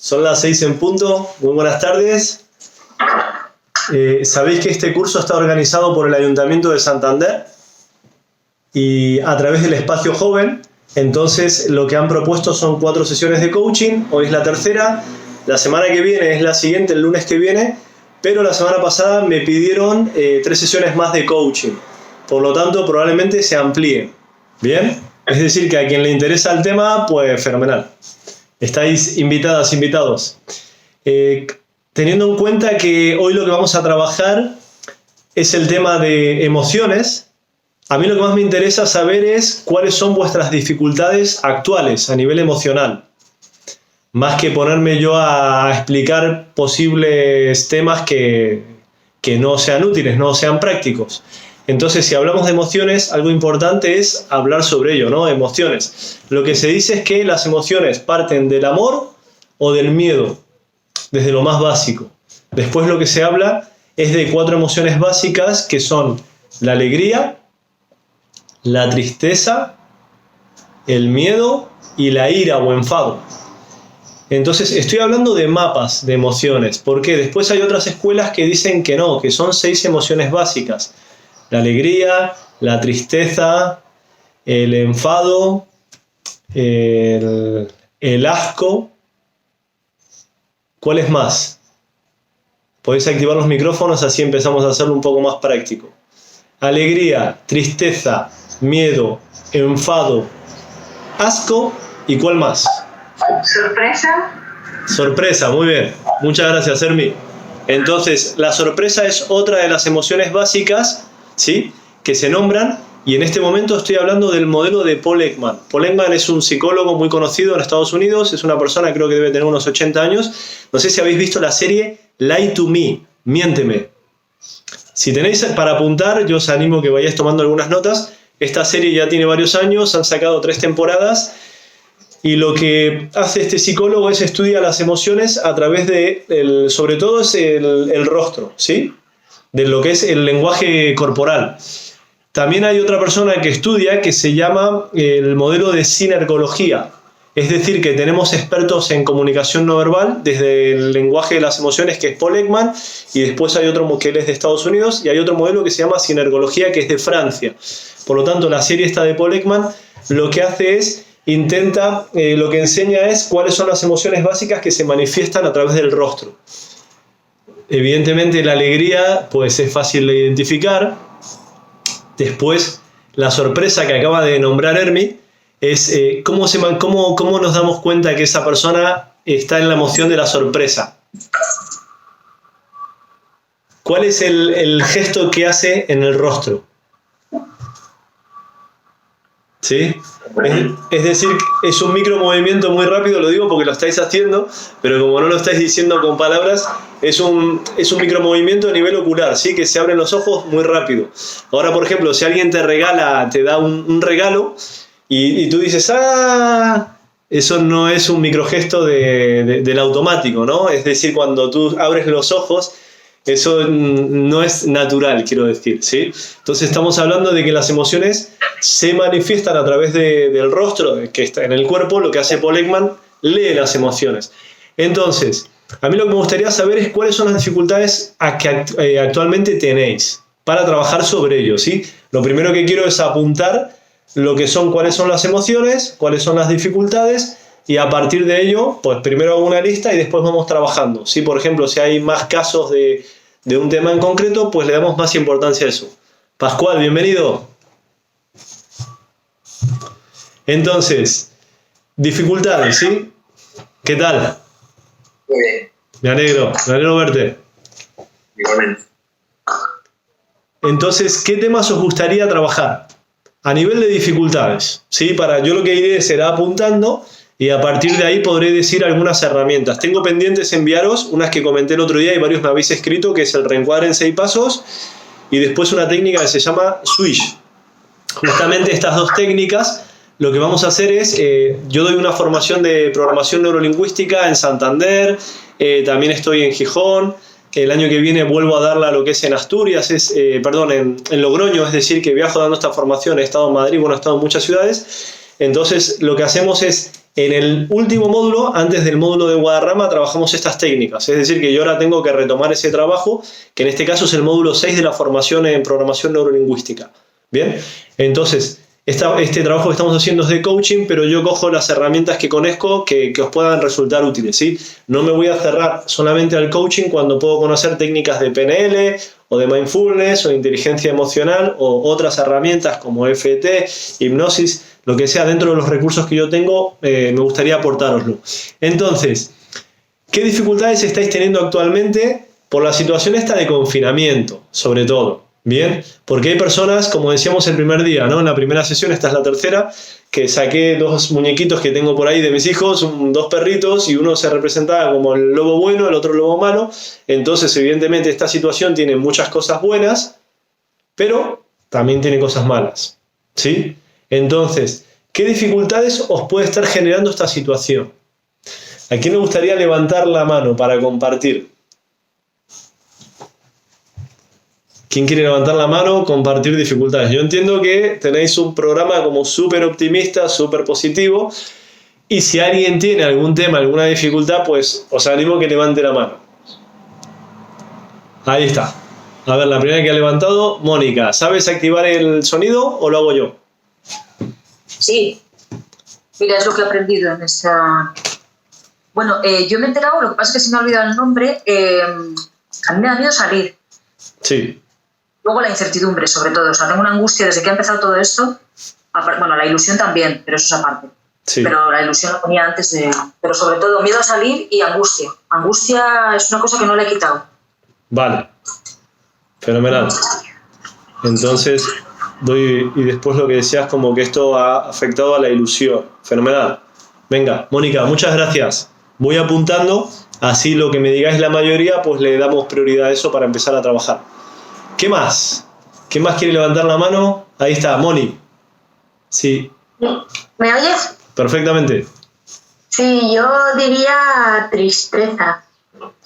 Son las 6 en punto. Muy buenas tardes. Sabéis que este curso está organizado por el Ayuntamiento de Santander y a través del Espacio Joven. Entonces lo que han propuesto son 4 sesiones de coaching. Hoy es la tercera. La semana que viene es la siguiente, el lunes que viene. Pero la semana pasada me pidieron 3 sesiones más de coaching. Por lo tanto, probablemente se amplíe. ¿Bien? Es decir, que a quien le interesa el tema, pues fenomenal. Estáis invitadas, invitados. Teniendo en cuenta que hoy lo que vamos a trabajar es el tema de emociones, a mí lo que más me interesa saber es cuáles son vuestras dificultades actuales a nivel emocional. Más que ponerme yo a explicar posibles temas que no sean útiles, no sean prácticos. Entonces, si hablamos de emociones, algo importante es hablar sobre ello, ¿no? Emociones. Lo que se dice es que las emociones parten del amor o del miedo, desde lo más básico. Después lo que se habla es de 4 emociones básicas que son la alegría, la tristeza, el miedo y la ira o enfado. Entonces, estoy hablando de mapas de emociones, porque después hay otras escuelas que dicen que no, que son 6 emociones básicas. La alegría, la tristeza, el enfado, el asco. ¿Cuál es más? Podéis activar los micrófonos, así empezamos a hacerlo un poco más práctico. Alegría, tristeza, miedo, enfado, asco. ¿Y cuál más? Sorpresa. Sorpresa, muy bien. Muchas gracias, Hermi. Entonces, la sorpresa es otra de las emociones básicas, ¿sí?, que se nombran, y en este momento estoy hablando del modelo de Paul Ekman. Paul Ekman es un psicólogo muy conocido en Estados Unidos, es una persona, creo que debe tener unos 80 años. No sé si habéis visto la serie Lie to Me, Miénteme. Si tenéis para apuntar, yo os animo que vayáis tomando algunas notas. Esta serie ya tiene varios años, han sacado 3 temporadas, y lo que hace este psicólogo es estudiar las emociones a través de, sobre todo es el rostro, ¿sí?, de lo que es el lenguaje corporal. También hay otra persona que estudia que se llama el modelo de sinergología. Es decir, que tenemos expertos en comunicación no verbal desde el lenguaje de las emociones, que es Paul Ekman, y después hay otro que es de Estados Unidos, y hay otro modelo que se llama sinergología, que es de Francia. Por lo tanto, la serie esta de Paul Ekman lo que hace es, lo que enseña es cuáles son las emociones básicas que se manifiestan a través del rostro. Evidentemente la alegría pues es fácil de identificar. Después la sorpresa que acaba de nombrar Hermi es cómo nos damos cuenta que esa persona está en la emoción de la sorpresa. ¿Cuál es el gesto que hace en el rostro? ¿Sí? Es decir, es un micromovimiento muy rápido, lo digo porque lo estáis haciendo, pero como no lo estáis diciendo con palabras, es un micromovimiento a nivel ocular, ¿sí?, que se abren los ojos muy rápido. Ahora, por ejemplo, si alguien te da un regalo y tú dices, ¡ah! Eso no es un microgesto del automático, ¿no? Es decir, cuando tú abres los ojos, eso no es natural, quiero decir, ¿sí? Entonces estamos hablando de que las emociones se manifiestan a través del rostro, que está en el cuerpo. Lo que hace Paul Ekman, lee las emociones. Entonces, a mí lo que me gustaría saber es cuáles son las dificultades que actualmente tenéis para trabajar sobre ello, ¿sí? Lo primero que quiero es apuntar cuáles son las emociones, cuáles son las dificultades, y a partir de ello, pues primero hago una lista y después vamos trabajando, ¿sí? Por ejemplo, si hay más casos de un tema en concreto, pues le damos más importancia a eso. Pascual, bienvenido. Entonces, dificultades, ¿sí? ¿Qué tal? Muy bien. Me alegro verte. Igualmente. Entonces, ¿qué temas os gustaría trabajar? A nivel de dificultades, ¿sí? Yo lo que iré será apuntando, y a partir de ahí podré decir algunas herramientas. Tengo pendientes enviaros unas que comenté el otro día y varios me habéis escrito, que es el reencuadre en 6 pasos, y después una técnica que se llama Swish. Justamente estas 2 técnicas, lo que vamos a hacer es, yo doy una formación de programación neurolingüística en Santander, también estoy en Gijón. El año que viene vuelvo a darla lo que es en Asturias, en Logroño, es decir, que viajo dando esta formación. He estado en Madrid, he estado en muchas ciudades. Entonces, lo que hacemos es En el último módulo, antes del módulo de Guadarrama, trabajamos estas técnicas. Es decir, que yo ahora tengo que retomar ese trabajo, que en este caso es el módulo 6 de la formación en programación neurolingüística. ¿Bien? Entonces, este trabajo que estamos haciendo es de coaching, pero yo cojo las herramientas que conozco que os puedan resultar útiles, ¿sí? No me voy a cerrar solamente al coaching cuando puedo conocer técnicas de PNL o de mindfulness o de inteligencia emocional o otras herramientas como EFT, hipnosis, lo que sea dentro de los recursos que yo tengo, me gustaría aportároslo. Entonces, ¿qué dificultades estáis teniendo actualmente por la situación esta de confinamiento, sobre todo? Bien, porque hay personas, como decíamos el primer día, ¿no? En la primera sesión, esta es la tercera, que saqué 2 muñequitos que tengo por ahí de mis hijos, 2 perritos, y uno se representaba como el lobo bueno, el otro lobo malo. Entonces, evidentemente, esta situación tiene muchas cosas buenas, pero también tiene cosas malas, ¿sí? Entonces, ¿qué dificultades os puede estar generando esta situación? ¿A quién le gustaría levantar la mano para compartir? ¿Quién quiere levantar la mano? Compartir dificultades. Yo entiendo que tenéis un programa como súper optimista, súper positivo, y si alguien tiene algún tema, alguna dificultad, pues os animo a que levante la mano. Ahí está. A ver, la primera que ha levantado, Mónica. ¿Sabes activar el sonido o lo hago yo? Sí. Mira, es lo que he aprendido en esa... Bueno, yo me he enterado, lo que pasa es que se me ha olvidado el nombre, a mí me da miedo salir. Sí. Luego la incertidumbre, sobre todo. O sea, tengo una angustia desde que ha empezado todo esto. Bueno, la ilusión también, pero eso es aparte. Sí. Pero la ilusión la ponía antes de... Pero sobre todo miedo a salir y angustia. Angustia es una cosa que no le he quitado. Vale. Fenomenal. Entonces, y después lo que decías, como que esto ha afectado a la ilusión. Fenomenal. Venga, Mónica, muchas gracias. Voy apuntando, así lo que me digáis la mayoría, pues le damos prioridad a eso para empezar a trabajar. ¿Qué más? ¿Quién más quiere levantar la mano? Ahí está, Moni. Sí. ¿Me oyes? Perfectamente. Sí, yo diría tristeza.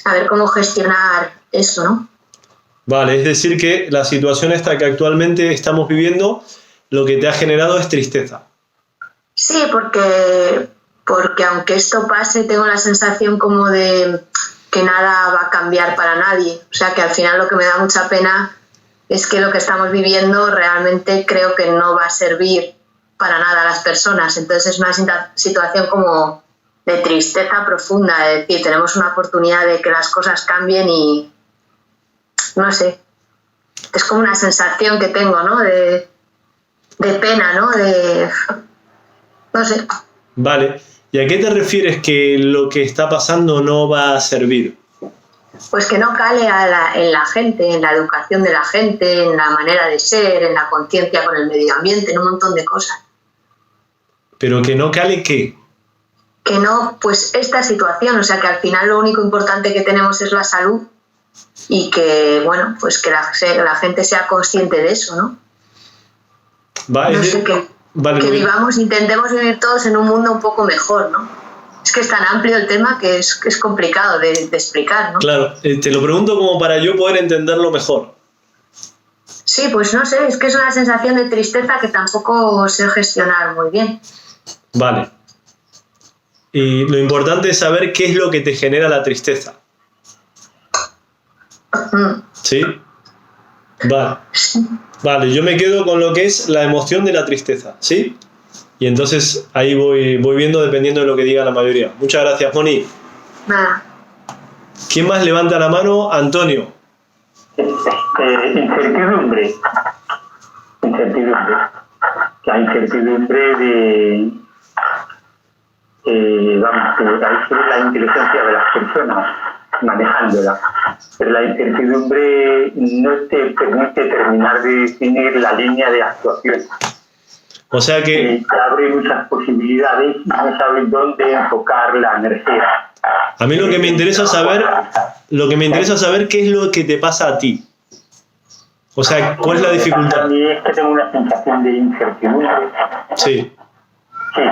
A ver cómo gestionar eso, ¿no? Vale, es decir que la situación esta que actualmente estamos viviendo, lo que te ha generado es tristeza. Sí, porque aunque esto pase, tengo la sensación como de que nada va a cambiar para nadie. O sea, que al final lo que me da mucha pena es que lo que estamos viviendo realmente creo que no va a servir para nada a las personas. Entonces es una situación como de tristeza profunda, es decir, tenemos una oportunidad de que las cosas cambien y no sé, es como una sensación que tengo, ¿no? De pena, ¿no? No sé. Vale, ¿y a qué te refieres que lo que está pasando no va a servir? Pues que no cale en la gente, en la educación de la gente, en la manera de ser, en la conciencia con el medio ambiente, en un montón de cosas. ¿Pero que no cale qué? Que no, pues esta situación, o sea que al final lo único importante que tenemos es la salud y que, bueno, pues que la gente sea consciente de eso, ¿no? Vale, no sé, que vivamos, intentemos vivir todos en un mundo un poco mejor, ¿no? Es que es tan amplio el tema que es complicado de explicar, ¿no? Claro, te lo pregunto como para yo poder entenderlo mejor. Sí, pues no sé, es que es una sensación de tristeza que tampoco sé gestionar muy bien. Vale. Y lo importante es saber qué es lo que te genera la tristeza. ¿Sí? Vale. Vale, yo me quedo con lo que es la emoción de la tristeza, ¿sí? Y entonces ahí voy viendo dependiendo de lo que diga la mayoría. Muchas gracias, Moni. Nada. ¿Quién más levanta la mano? Antonio. Incertidumbre. La incertidumbre de la inteligencia de las personas manejándola. Pero la incertidumbre no te permite terminar de definir la línea de actuación. O sea que... te abre muchas posibilidades y no sabes dónde enfocar la energía. A mí lo que me interesa saber qué es lo que te pasa a ti. O sea, ¿cuál es la dificultad? A mí es que tengo una sensación de incertidumbre. Sí. Sí.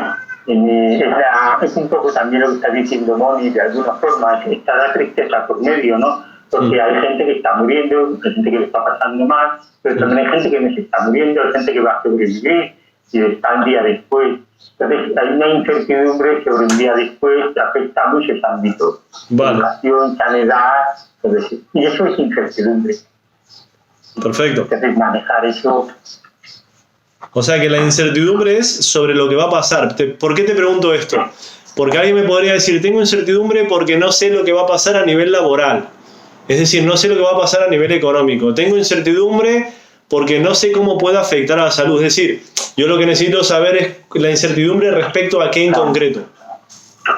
Es un poco también lo que está diciendo Moni, de alguna forma, que está la tristeza por medio, ¿no? Porque hay gente que está muriendo, hay gente que le está pasando mal, pero también hay gente que no se está muriendo, hay gente que va a sobrevivir, y está un día después. Entonces hay una incertidumbre sobre un día después que afecta a muchos ámbitos. Vale. Educación, sanidad, y eso es incertidumbre. Perfecto. Entonces manejar eso. O sea que la incertidumbre es sobre lo que va a pasar. ¿Por qué te pregunto esto? Porque alguien me podría decir, tengo incertidumbre porque no sé lo que va a pasar a nivel laboral. Es decir, no sé lo que va a pasar a nivel económico. Tengo incertidumbre porque no sé cómo puede afectar a la salud. Es decir, yo lo que necesito saber es la incertidumbre respecto a qué en concreto.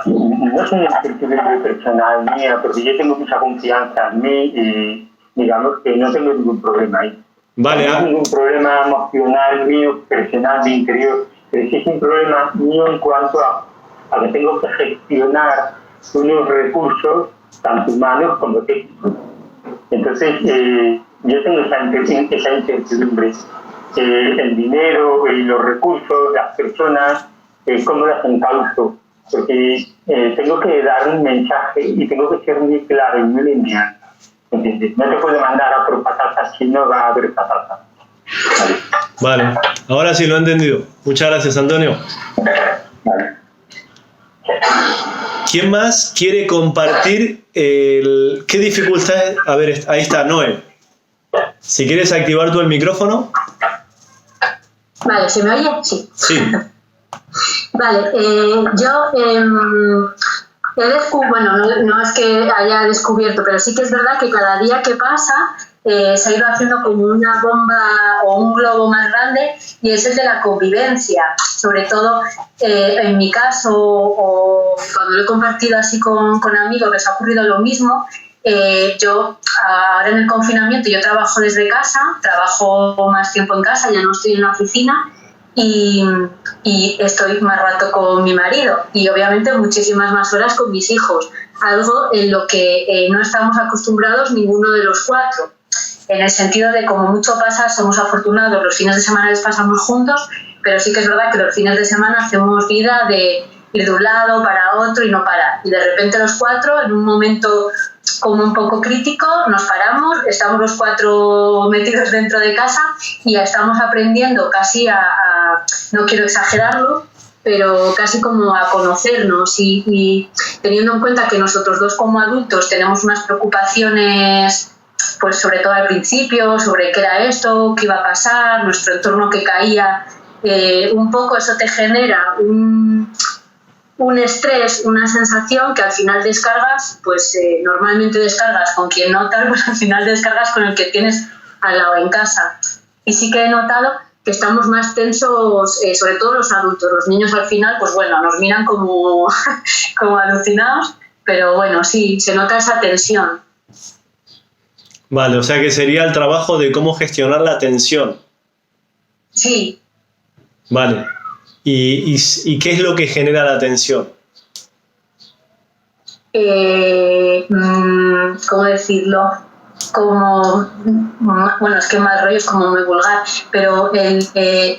No es una incertidumbre personal mía, porque yo tengo mucha confianza en mí y digamos que no tengo ningún problema ahí. Vale. No tengo ningún problema emocional mío, personal, de interior, pero sí es un problema mío en cuanto a que tengo que gestionar unos recursos, tanto humanos como técnicos. Entonces, yo tengo esa incertidumbre. El dinero y los recursos, las personas, cómo las encauzo, porque tengo que dar un mensaje y tengo que ser muy claro y muy lineal. ¿Entiendes? No te puedo mandar a por patatas si no va a haber patatas. Vale, ahora sí lo he entendido. Muchas gracias, Antonio. Vale. ¿Quién más quiere compartir qué dificultades? A ver, ahí está, Noé. Si quieres activar tú el micrófono. Vale, ¿se me oye? Sí. Sí. Vale, yo he descubierto, bueno, no es que haya descubierto, pero sí que es verdad que cada día que pasa se ha ido haciendo como una bomba o un globo más grande, y es el de la convivencia. Sobre todo en mi caso, o cuando lo he compartido así con amigos, les ha ocurrido lo mismo. Yo ahora en el confinamiento yo trabajo desde casa, trabajo más tiempo en casa, ya no estoy en la oficina, y estoy más rato con mi marido y obviamente muchísimas más horas con mis hijos, algo en lo que no estamos acostumbrados ninguno de los cuatro, en el sentido de como mucho pasa, somos afortunados, los fines de semana les pasamos juntos, pero sí que es verdad que los fines de semana hacemos vida de ir de un lado para otro y no parar, y de repente los cuatro en un momento como un poco crítico nos paramos, estamos los cuatro metidos dentro de casa y ya estamos aprendiendo casi no quiero exagerarlo, pero casi como a conocernos, y teniendo en cuenta que nosotros dos como adultos tenemos unas preocupaciones, pues sobre todo al principio, sobre qué era esto, qué iba a pasar, nuestro entorno que caía, un poco eso te genera un estrés, una sensación que al final descargas, pues normalmente descargas con quien notas, pues al final descargas con el que tienes al lado en casa. Y sí que he notado que estamos más tensos, sobre todo los adultos. Los niños al final, pues bueno, nos miran como, como alucinados, pero bueno, sí, se nota esa tensión. Vale, o sea que sería el trabajo de cómo gestionar la tensión. Sí. Vale. ¿Y qué es lo que genera la tensión? ¿Cómo decirlo? Como, bueno, es que mal rollo es como muy vulgar, pero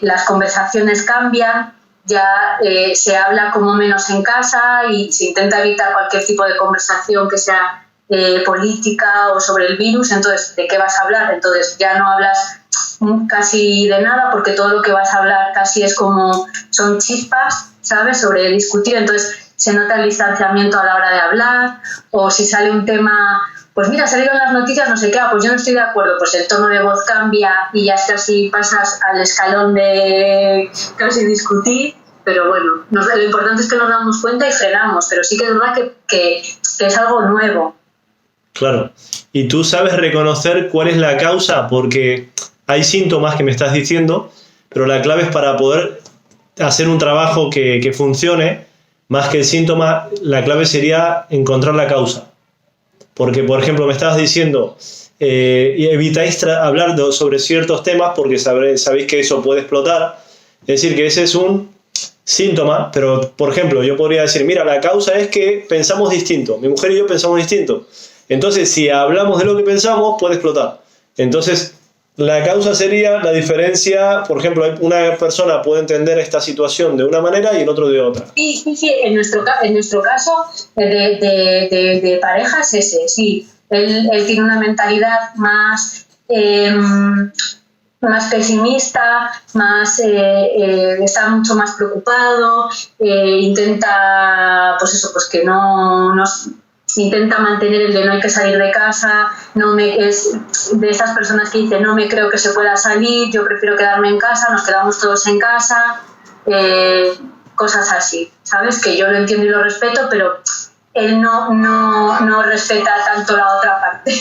las conversaciones cambian, ya se habla como menos en casa y se intenta evitar cualquier tipo de conversación que sea política o sobre el virus. Entonces, ¿de qué vas a hablar? Entonces ya no hablas casi de nada, porque todo lo que vas a hablar casi es como, son chispas, ¿sabes?, sobre discutir. Entonces se nota el distanciamiento a la hora de hablar, o si sale un tema, pues mira, ha salido en las noticias no sé qué, pues yo no estoy de acuerdo, pues el tono de voz cambia y ya casi pasas al escalón de casi discutir. Pero bueno, lo importante es que nos damos cuenta y frenamos, pero sí que es verdad que es algo nuevo. Claro. ¿Y tú sabes reconocer cuál es la causa? Porque hay síntomas que me estás diciendo, pero la clave es para poder hacer un trabajo que funcione, más que el síntoma, la clave sería encontrar la causa. Porque, por ejemplo, me estabas diciendo, evitáis hablar sobre ciertos temas porque sabéis que eso puede explotar. Es decir, que ese es un síntoma, pero, por ejemplo, yo podría decir, mira, la causa es que pensamos distinto. Mi mujer y yo pensamos distinto. Entonces, si hablamos de lo que pensamos, puede explotar. Entonces, la causa sería la diferencia. Por ejemplo, una persona puede entender esta situación de una manera y el otro de otra. Sí. En nuestro caso de pareja es ese, sí. Él tiene una mentalidad más más pesimista, más está mucho más preocupado, intenta, pues eso, pues que no intenta mantener el de no hay que salir de casa, es de esas personas que dicen no me creo que se pueda salir, yo prefiero quedarme en casa, nos quedamos todos en casa, cosas así, ¿sabes? Que yo lo entiendo y lo respeto, pero él no respeta tanto la otra parte.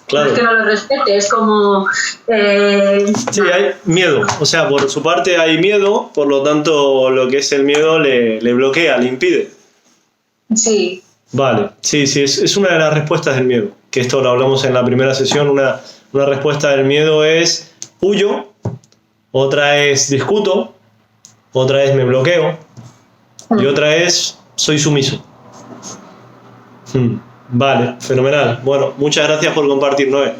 Claro. No es que no lo respete, es como... Sí, hay miedo. O sea, por su parte hay miedo, por lo tanto lo que es el miedo le bloquea, le impide. Sí. Vale, sí, es una de las respuestas del miedo. Que esto lo hablamos en la primera sesión. Una respuesta del miedo es huyo, otra es discuto, otra es me bloqueo y otra es soy sumiso. Vale, fenomenal. Bueno, muchas gracias por compartir, Noé.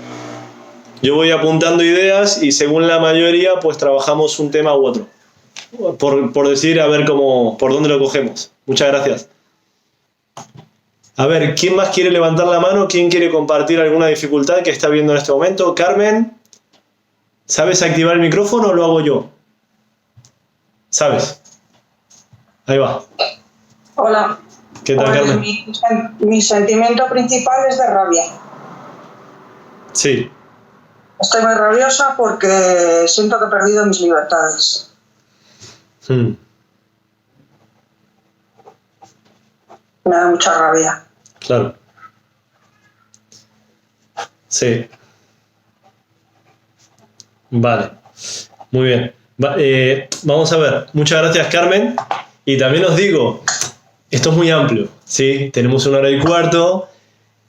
Yo voy apuntando ideas y según la mayoría pues trabajamos un tema u otro. Por decir, a ver por dónde lo cogemos. Muchas gracias. A ver, ¿quién más quiere levantar la mano? ¿Quién quiere compartir alguna dificultad que está viendo en este momento? Carmen, ¿sabes activar el micrófono o lo hago yo? ¿Sabes? Ahí va. Hola. ¿Qué tal, Pues Carmen? mi sentimiento principal es de rabia. Sí. Estoy muy rabiosa porque siento que he perdido mis libertades. Me da mucha rabia. Claro. Sí. Vale. Muy bien. Vamos a ver. Muchas gracias, Carmen. Y también os digo, esto es muy amplio, ¿sí? Tenemos 1 hora y cuarto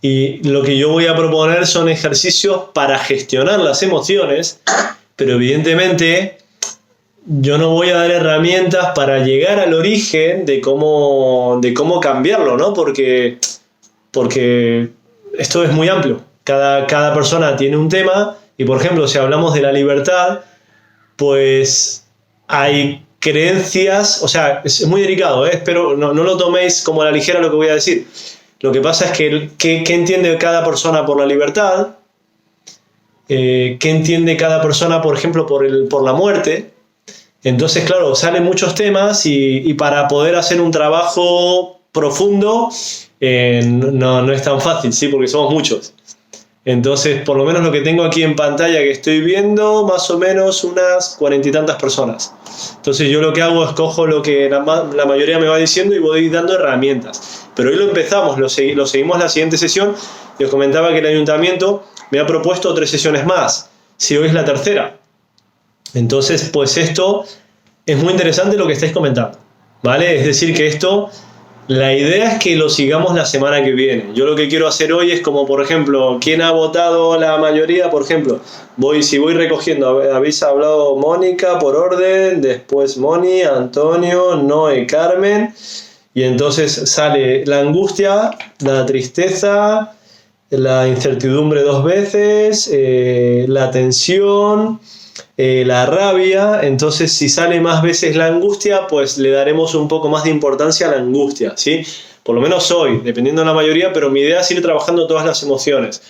y lo que yo voy a proponer son ejercicios para gestionar las emociones, pero evidentemente yo no voy a dar herramientas para llegar al origen de cómo cambiarlo, ¿no? Porque esto es muy amplio. Cada persona tiene un tema y, por ejemplo, si hablamos de la libertad, pues hay creencias, o sea, es muy delicado, pero no lo toméis como a la ligera lo que voy a decir. Lo que pasa es que ¿qué entiende cada persona por la libertad? ¿Qué entiende cada persona, por ejemplo, por la muerte? Entonces, claro, salen muchos temas y para poder hacer un trabajo profundo no es tan fácil, ¿sí? Porque somos muchos. Entonces, por lo menos lo que tengo aquí en pantalla que estoy viendo, más o menos unas 40 y tantas personas. Entonces yo lo que hago es cojo lo que la mayoría me va diciendo y voy dando herramientas. Pero hoy lo empezamos, lo seguimos la siguiente sesión. Y os comentaba que el ayuntamiento me ha propuesto 3 sesiones más. Si hoy es la tercera. Entonces, pues esto es muy interesante lo que estáis comentando, ¿vale? Es decir, que esto... La idea es que lo sigamos la semana que viene. Yo lo que quiero hacer hoy es como, por ejemplo, ¿quién ha votado la mayoría? Por ejemplo, si voy recogiendo, habéis hablado Mónica por orden, después Moni, Antonio, Noé, Carmen, y entonces sale la angustia, la tristeza, la incertidumbre 2 veces, la tensión... la rabia. Entonces si sale más veces la angustia, pues le daremos un poco más de importancia a la angustia, ¿sí? Por lo menos hoy, dependiendo de la mayoría, pero mi idea es ir trabajando todas las emociones.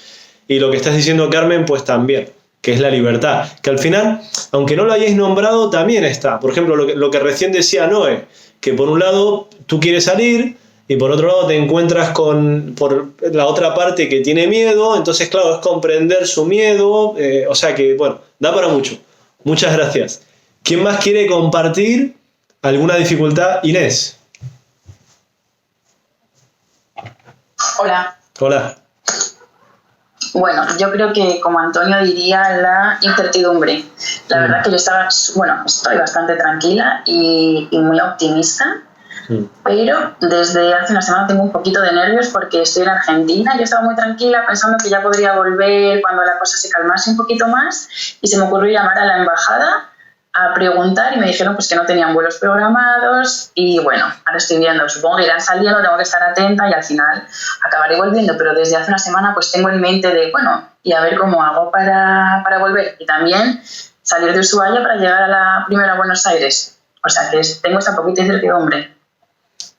Y lo que estás diciendo, Carmen, pues también, que es la libertad, que al final, aunque no lo hayáis nombrado, también está. Por ejemplo, lo que recién decía Noé, que por un lado tú quieres salir y por otro lado te encuentras por la otra parte que tiene miedo. Entonces, claro, es comprender su miedo, o sea que, bueno, da para mucho. Muchas gracias. ¿Quién más quiere compartir alguna dificultad? Inés. Hola. Hola. Bueno, yo creo que como Antonio diría la incertidumbre. La verdad que yo estoy bastante tranquila y muy optimista, pero desde hace una semana tengo un poquito de nervios porque estoy en Argentina. Yo estaba muy tranquila pensando que ya podría volver cuando la cosa se calmase un poquito más y se me ocurrió llamar a la embajada a preguntar y me dijeron pues que no tenían vuelos programados y bueno, ahora estoy viendo, supongo que irán saliendo, tengo que estar atenta y al final acabaré volviendo, pero desde hace una semana pues tengo en mente de bueno, y a ver cómo hago para volver y también salir de Ushuaia para llegar a la primera a Buenos Aires, o sea que tengo esa poquita incertidumbre.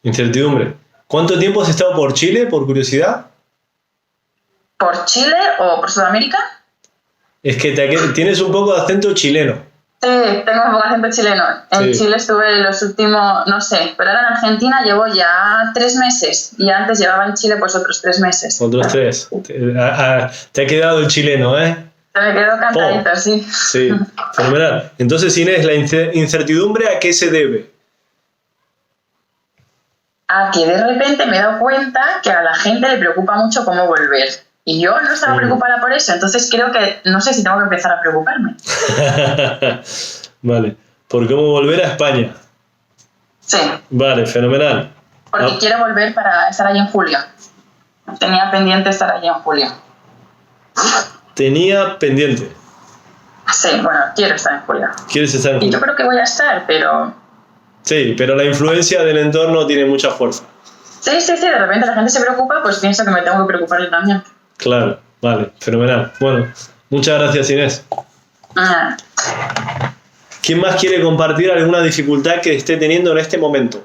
Incertidumbre. ¿Cuánto tiempo has estado por Chile, por curiosidad? ¿Por Chile o por Sudamérica? Es que tienes un poco de acento chileno. Sí, tengo un poco de acento chileno. En Sí. Chile estuve los últimos, no sé, pero ahora en Argentina llevo ya 3 meses y antes llevaba en Chile pues otros 3 meses. Otros 3. Te ha quedado el chileno, ¿eh? Se me quedó cantadito, sí. Sí, fenomenal. Entonces, Inés, ¿la incertidumbre a qué se debe? A que de repente me he dado cuenta que a la gente le preocupa mucho cómo volver. Y yo no estaba preocupada por eso, entonces creo que no sé si tengo que empezar a preocuparme. Vale. ¿Por cómo volver a España? Sí, Vale, fenomenal. porque quiero volver para estar allí en julio. Tenía pendiente estar allí en julio. Tenía pendiente. Sí, bueno, quiero estar en julio. ¿Quieres estar en Y yo julio? creo que voy a estar, pero... Sí, pero la influencia del entorno tiene mucha fuerza. Sí, de repente la gente se preocupa, pues pienso que me tengo que preocupar yo también. Claro, vale, fenomenal. Bueno, muchas gracias, Inés. Ah, ¿Quién más quiere compartir alguna dificultad que esté teniendo en este momento?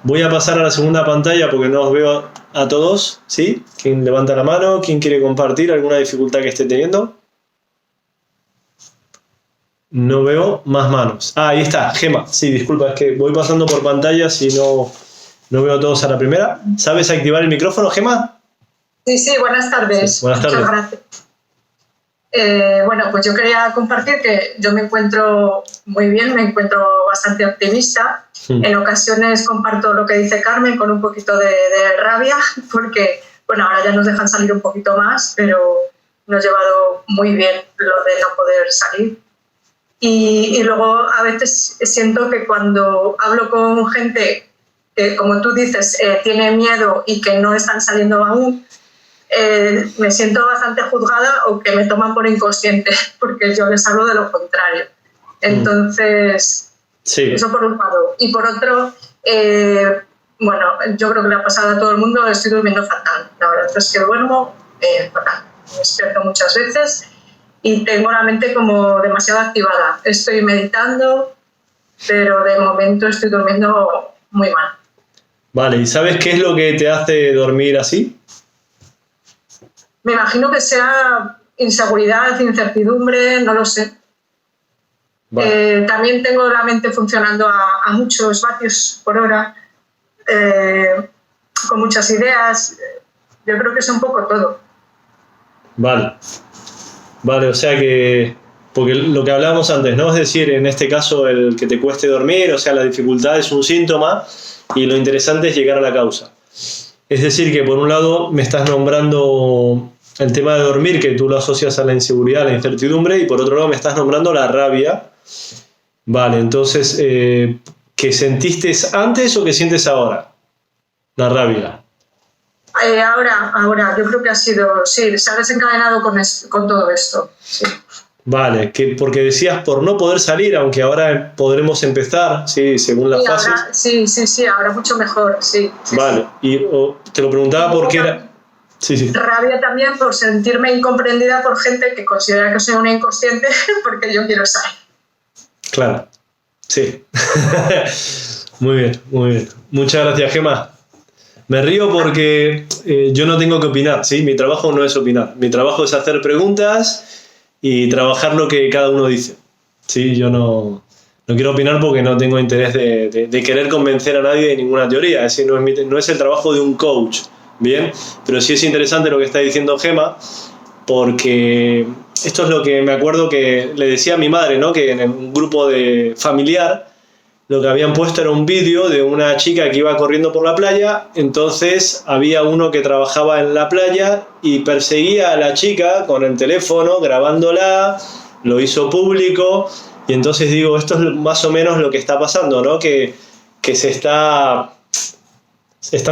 Voy a pasar a la segunda pantalla porque no os veo a todos, ¿sí? ¿Quién levanta la mano? ¿Quién quiere compartir alguna dificultad que esté teniendo? No veo más manos. Ah, ahí está, Gema. Sí, disculpa, es que voy pasando por pantallas y no veo a todos a la primera. ¿Sabes activar el micrófono, Gema? Sí, buenas tardes. Sí, buenas tardes. Muchas gracias. Bueno, pues yo quería compartir que yo me encuentro muy bien, me encuentro bastante optimista. En ocasiones comparto lo que dice Carmen con un poquito de rabia, porque, bueno, ahora ya nos dejan salir un poquito más, pero nos ha llevado muy bien lo de no poder salir. Y luego a veces siento que cuando hablo con gente que, como tú dices, tiene miedo y que no están saliendo aún, me siento bastante juzgada o que me toman por inconsciente, porque yo les hablo de lo contrario. Entonces, Sí. eso por un lado. Y por otro, bueno, yo creo que le ha pasado a todo el mundo, estoy durmiendo fatal. La verdad es que duermo fatal. Me despierto muchas veces y tengo la mente como demasiado activada. Estoy meditando, pero de momento estoy durmiendo muy mal. Vale, ¿y sabes qué es lo que te hace dormir así? Me imagino que sea inseguridad, incertidumbre, no lo sé. Vale. También tengo la mente funcionando a muchos vatios por hora, con muchas ideas. Yo creo que es un poco todo. Vale. Vale, o sea que... Porque lo que hablábamos antes, ¿no? Es decir, en este caso el que te cueste dormir, o sea, la dificultad es un síntoma y lo interesante es llegar a la causa. Es decir, que por un lado me estás nombrando el tema de dormir, que tú lo asocias a la inseguridad, a la incertidumbre, y por otro lado me estás nombrando la rabia. Vale, entonces, ¿qué sentiste antes o qué sientes ahora? La rabia. Ahora, yo creo que ha sido, sí, se ha desencadenado con todo esto. Sí. Vale, porque decías por no poder salir, aunque ahora podremos empezar, sí, según las fases. Sí, ahora mucho mejor, sí. Vale, y te lo preguntaba porque era... Sí. Rabia también por sentirme incomprendida por gente que considera que soy una inconsciente porque yo quiero salir. Claro, sí. Muy bien. Muchas gracias, Gema. Me río porque yo no tengo que opinar, ¿sí? Mi trabajo no es opinar. Mi trabajo es hacer preguntas y trabajar lo que cada uno dice. Sí, yo no quiero opinar porque no tengo interés de querer convencer a nadie de ninguna teoría. Es decir, no es el trabajo de un coach, ¿bien? Pero sí es interesante lo que está diciendo Gema, porque esto es lo que me acuerdo que le decía a mi madre, ¿no? Que en un grupo familiar lo que habían puesto era un vídeo de una chica que iba corriendo por la playa. Entonces había uno que trabajaba en la playa y perseguía a la chica con el teléfono, grabándola, lo hizo público. Y entonces digo, esto es más o menos lo que está pasando, ¿no? Que se están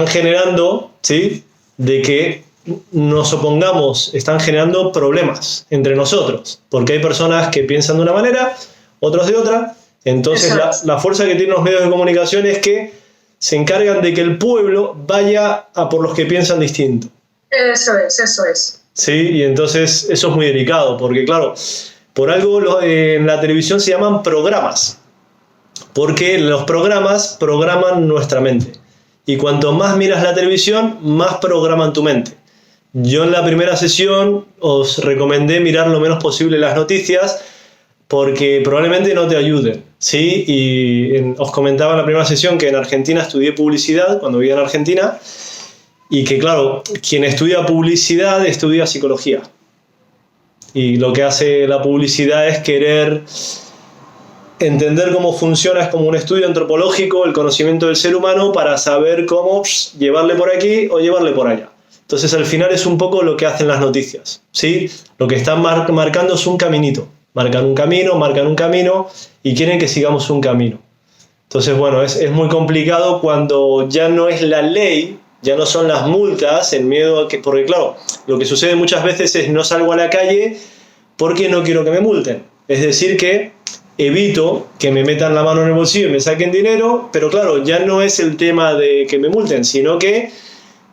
generando, ¿sí? De que nos opongamos, están generando problemas entre nosotros, porque hay personas que piensan de una manera, otros de otra. Entonces la fuerza que tienen los medios de comunicación es que se encargan de que el pueblo vaya a por los que piensan distinto. Eso es. Sí, y entonces eso es muy delicado, porque claro, por algo en la televisión se llaman programas, porque los programas programan nuestra mente. Y cuanto más miras la televisión, más programan tu mente. Yo en la primera sesión os recomendé mirar lo menos posible las noticias porque probablemente no te ayuden, ¿sí? Y os comentaba en la primera sesión que en Argentina estudié publicidad cuando vivía en Argentina y que, claro, quien estudia publicidad estudia psicología. Y lo que hace la publicidad es querer entender cómo funciona, es como un estudio antropológico, el conocimiento del ser humano para saber cómo llevarle por aquí o llevarle por allá. Entonces al final es un poco lo que hacen las noticias, ¿sí? Lo que están marcando es un caminito. Marcan un camino y quieren que sigamos un camino. Entonces, bueno, es muy complicado cuando ya no es la ley, ya no son las multas, el miedo a que... Porque claro, lo que sucede muchas veces es no salgo a la calle porque no quiero que me multen. Es decir que evito que me metan la mano en el bolsillo y me saquen dinero, pero claro, ya no es el tema de que me multen, sino que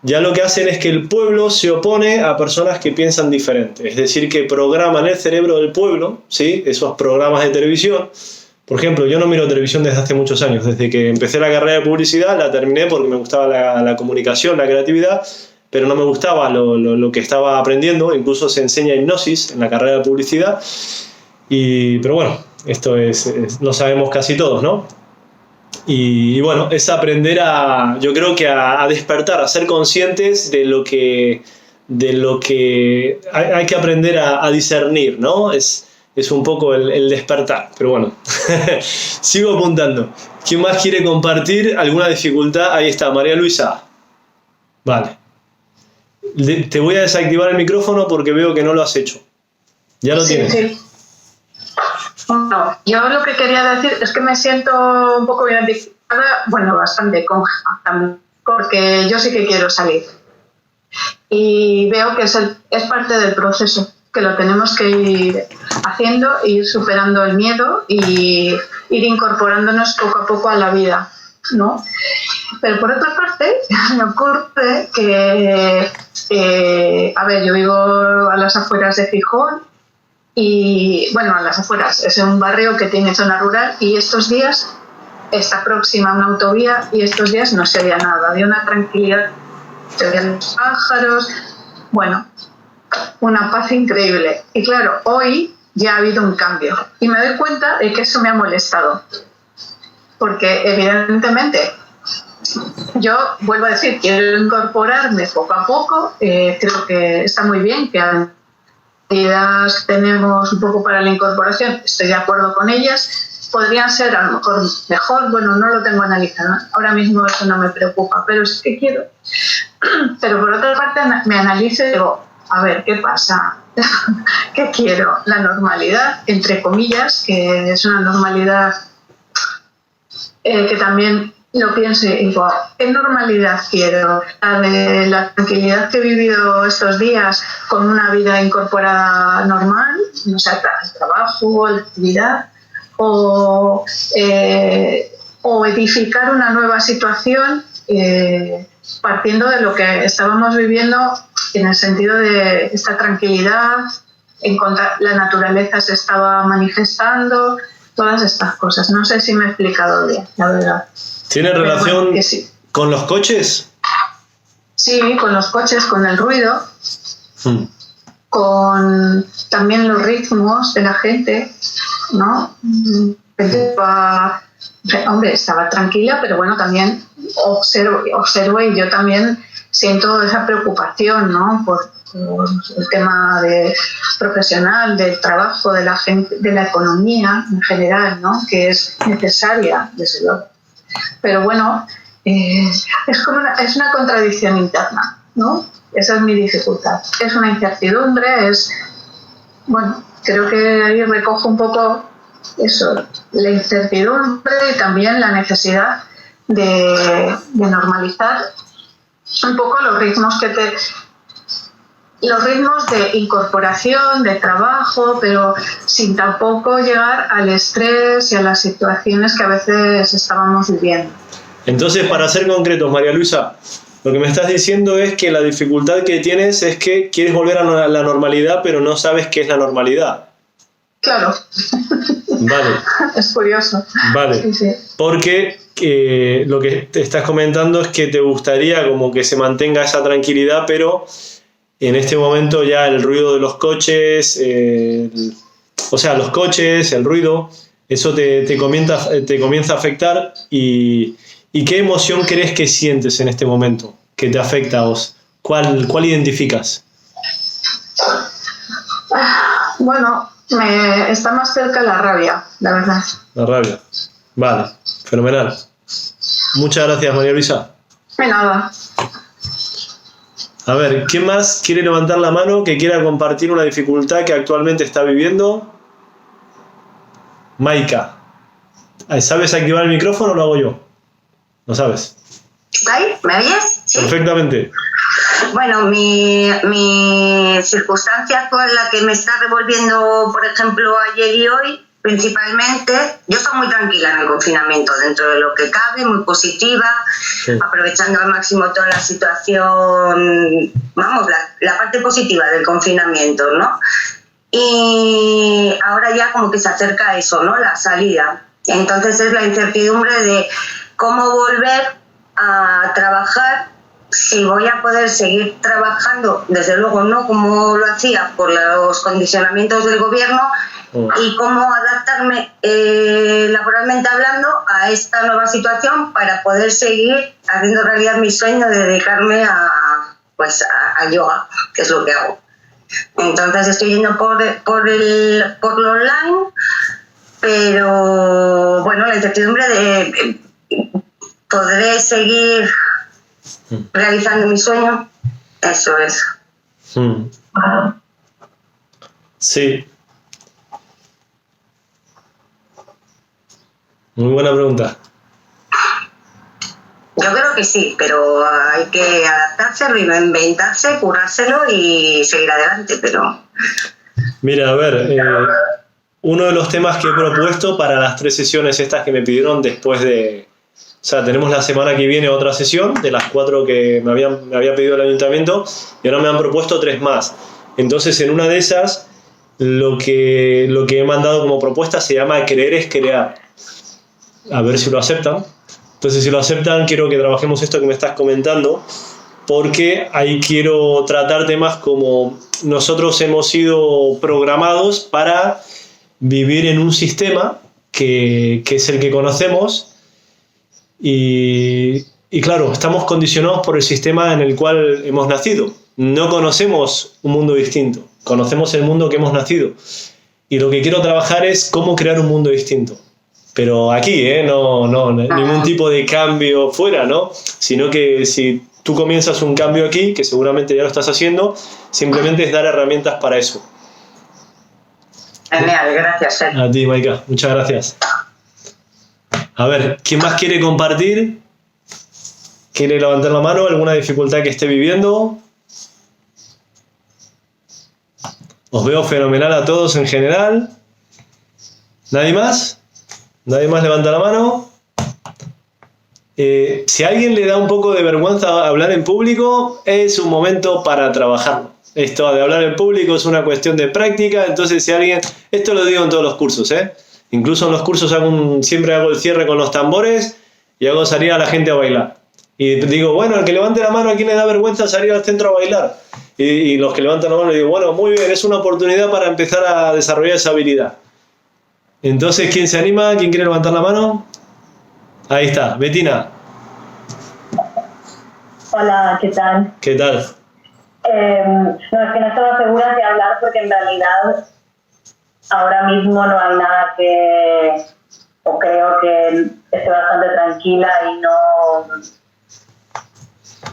ya lo que hacen es que el pueblo se opone a personas que piensan diferente. Es decir, que programan el cerebro del pueblo, ¿sí? Esos programas de televisión. Por ejemplo, yo no miro televisión desde hace muchos años. Desde que empecé la carrera de publicidad la terminé porque me gustaba la comunicación, la creatividad, pero no me gustaba lo que estaba aprendiendo. Incluso se enseña hipnosis en la carrera de publicidad. Pero bueno, esto lo sabemos casi todos, ¿no? Y bueno, es aprender yo creo que a despertar, a ser conscientes de lo que hay que aprender a discernir, ¿no? Es un poco el despertar, pero bueno, sigo apuntando. ¿Quién más quiere compartir alguna dificultad? Ahí está, María Luisa. Vale. Te voy a desactivar el micrófono porque veo que no lo has hecho. Ya lo tienes. Sí. No, yo lo que quería decir es que me siento un poco identificada, bueno, bastante con Gemma también, porque yo sí que quiero salir. Y veo que es parte del proceso, que lo tenemos que ir haciendo, ir superando el miedo y ir incorporándonos poco a poco a la vida, ¿no? Pero por otra parte, me ocurre que, a ver, yo vivo a las afueras de Gijón, y bueno, a las afueras, es un barrio que tiene zona rural y estos días está próxima a una autovía y estos días no se veía nada, había una tranquilidad, se veían los pájaros, bueno, una paz increíble. Y claro, hoy ya ha habido un cambio y me doy cuenta de que eso me ha molestado, porque evidentemente yo vuelvo a decir, quiero incorporarme poco a poco, creo que está muy bien que ideas que tenemos un poco para la incorporación, estoy de acuerdo con ellas, podrían ser a lo mejor mejor, bueno, no lo tengo analizado, ahora mismo eso no me preocupa, pero es que quiero. Pero por otra parte me analizo y digo, a ver, ¿qué pasa? ¿Qué quiero? La normalidad, entre comillas, que es una normalidad que también lo pienso y digo, ¿qué normalidad quiero? La tranquilidad que he vivido estos días con una vida incorporada normal, o sea, el trabajo, la actividad, o edificar una nueva situación partiendo de lo que estábamos viviendo en el sentido de esta tranquilidad, la naturaleza se estaba manifestando, todas estas cosas. No sé si me he explicado bien, la verdad. ¿Tiene relación con los coches? Sí, con los coches, con el ruido, con también los ritmos de la gente, ¿no? Hombre, estaba tranquila, pero bueno, también observo y yo también siento esa preocupación, ¿no? Por el tema profesional, del trabajo, de la gente, de la economía en general, ¿no? Que es necesaria, desde luego. Pero bueno, es una contradicción interna, ¿no? Esa es mi dificultad. Es una incertidumbre, bueno, creo que ahí recojo un poco eso, la incertidumbre y también la necesidad de normalizar un poco los ritmos de incorporación, de trabajo, pero sin tampoco llegar al estrés y a las situaciones que a veces estábamos viviendo. Entonces, para ser concretos, María Luisa, lo que me estás diciendo es que la dificultad que tienes es que quieres volver a la normalidad, pero no sabes qué es la normalidad. Claro. Vale. Es curioso. Vale. Sí, sí. Porque lo que te estás comentando es que te gustaría como que se mantenga esa tranquilidad, pero en este momento ya el ruido de los coches, los coches, el ruido, eso te comienza a afectar. ¿Y qué emoción crees que sientes en este momento que te afecta a vos? ¿Cuál identificas? Bueno, está más cerca la rabia, la verdad. La rabia. Vale, fenomenal. Muchas gracias, María Luisa. De nada. A ver, ¿quién más quiere levantar la mano que quiera compartir una dificultad que actualmente está viviendo? Maika. ¿Sabes activar el micrófono o lo hago yo? ¿No sabes? ¿Ahí? ¿Me oyes? ¿Sí? Perfectamente. Bueno, mi circunstancia actual, la que me está revolviendo, por ejemplo, ayer y hoy, principalmente, yo estoy muy tranquila en el confinamiento, dentro de lo que cabe, muy positiva, sí, aprovechando al máximo toda la situación, vamos, la parte positiva del confinamiento, ¿no? Y ahora ya como que se acerca a eso, ¿no? La salida. Entonces es la incertidumbre de cómo volver a trabajar, si voy a poder seguir trabajando, desde luego no como lo hacía por los condicionamientos del gobierno, y cómo adaptarme laboralmente hablando a esta nueva situación para poder seguir haciendo realidad mi sueño de dedicarme a yoga, que es lo que hago. Entonces estoy yendo por lo online, pero bueno, la incertidumbre de ¿podré seguir realizando mi sueño? Eso es. Sí. Muy buena pregunta. Yo creo que sí, pero hay que adaptarse, reinventarse, currárselo y seguir adelante, pero... Mira, a ver, uno de los temas que he propuesto para las 3 sesiones estas que me pidieron después de... O sea, tenemos la semana que viene otra sesión de las 4 que me había pedido el ayuntamiento, y ahora me han propuesto 3 más. Entonces, en una de esas, lo que he mandado como propuesta se llama Creer es Crear. A ver si lo aceptan. Entonces, si lo aceptan, quiero que trabajemos esto que me estás comentando, porque ahí quiero tratar temas como nosotros hemos sido programados para vivir en un sistema que es el que conocemos, y claro, estamos condicionados por el sistema en el cual hemos nacido. No conocemos un mundo distinto, conocemos el mundo que hemos nacido, y lo que quiero trabajar es cómo crear un mundo distinto. Pero aquí, no ningún tipo de cambio fuera, ¿no? Sino que si tú comienzas un cambio aquí, que seguramente ya lo estás haciendo, simplemente es dar herramientas para eso. Genial, gracias. A ti, Maika, muchas gracias. A ver, ¿quién más quiere compartir? ¿Quiere levantar la mano? ¿Alguna dificultad que esté viviendo? Os veo fenomenal a todos en general. ¿Nadie más? ¿Nadie más levanta la mano? Si a alguien le da un poco de vergüenza hablar en público, es un momento para trabajarlo. Esto de hablar en público es una cuestión de práctica, entonces si alguien... Esto lo digo en todos los cursos, Incluso en los cursos siempre hago el cierre con los tambores y hago salir a la gente a bailar. Y digo, bueno, el que levante la mano, ¿a quién le da vergüenza salir al centro a bailar? Y los que levantan la mano, digo, bueno, muy bien, es una oportunidad para empezar a desarrollar esa habilidad. Entonces, ¿quién se anima? ¿Quién quiere levantar la mano? Ahí está, Betina. Hola, ¿qué tal? ¿Qué tal? No, es que no estaba segura de hablar porque en realidad ahora mismo no hay nada o creo que estoy bastante tranquila y no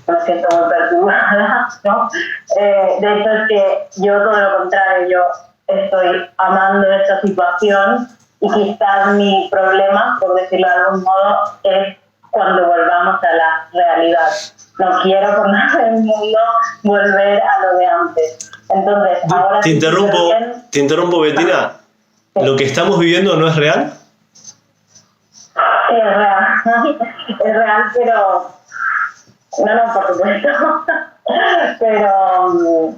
me siento muy perturbada, ¿no? De hecho es que yo todo lo contrario, yo estoy amando esta situación y quizás mi problema, por decirlo de algún modo, es cuando volvamos a la realidad. No quiero por nada del mundo volver a lo de antes. Entonces, ahora te interrumpo, Betina. Sí. ¿Lo que estamos viviendo no es real? Sí, es real. Es real, pero... No, por supuesto. Pero...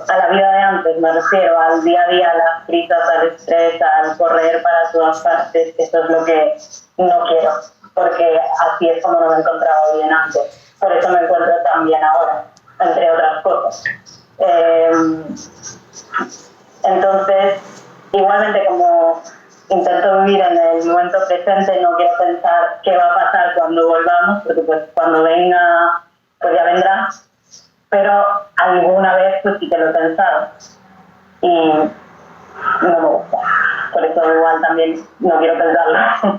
a la vida de antes, me refiero al día a día, a las prisas, al estrés, al correr para todas partes. Eso es lo que no quiero, porque así es como no me encontraba bien antes. Por eso me encuentro tan bien ahora. entre otras cosas. Entonces, igualmente como intento vivir en el momento presente, no quiero pensar qué va a pasar cuando volvamos, porque pues cuando venga, pues ya vendrá, pero alguna vez pues sí que lo he pensado y no me gusta, por eso igual también no quiero pensarlo.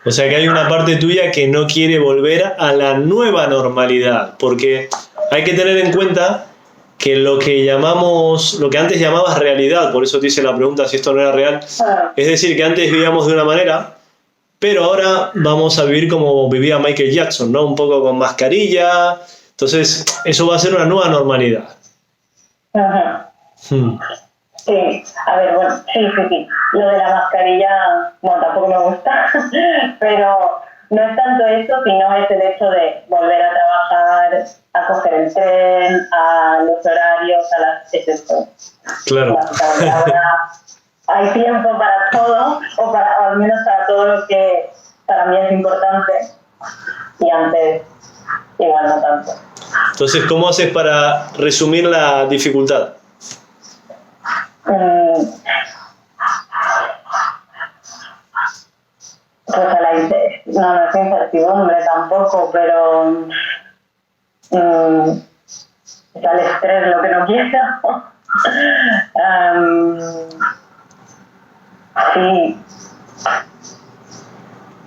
O sea que hay una parte tuya que no quiere volver a la nueva normalidad, porque hay que tener en cuenta que lo que antes llamabas realidad, por eso te hice la pregunta si esto no era real, es decir, que antes vivíamos de una manera, pero ahora vamos a vivir como vivía Michael Jackson, ¿no? Un poco con mascarilla, entonces eso va a ser una nueva normalidad. Ajá. Sí, a ver, bueno, sí. Lo de la mascarilla, no, tampoco me gusta, pero no es tanto eso, sino es el hecho de volver a trabajar, a coger el tren, a los horarios, es esto. Claro. Ahora hay tiempo para todo, o al menos para todo lo que para mí es importante, y antes igual no tanto. Entonces, ¿cómo haces para resumir la dificultad? Pues no es incertidumbre tampoco, pero es al estrés lo que no quiero. Sí.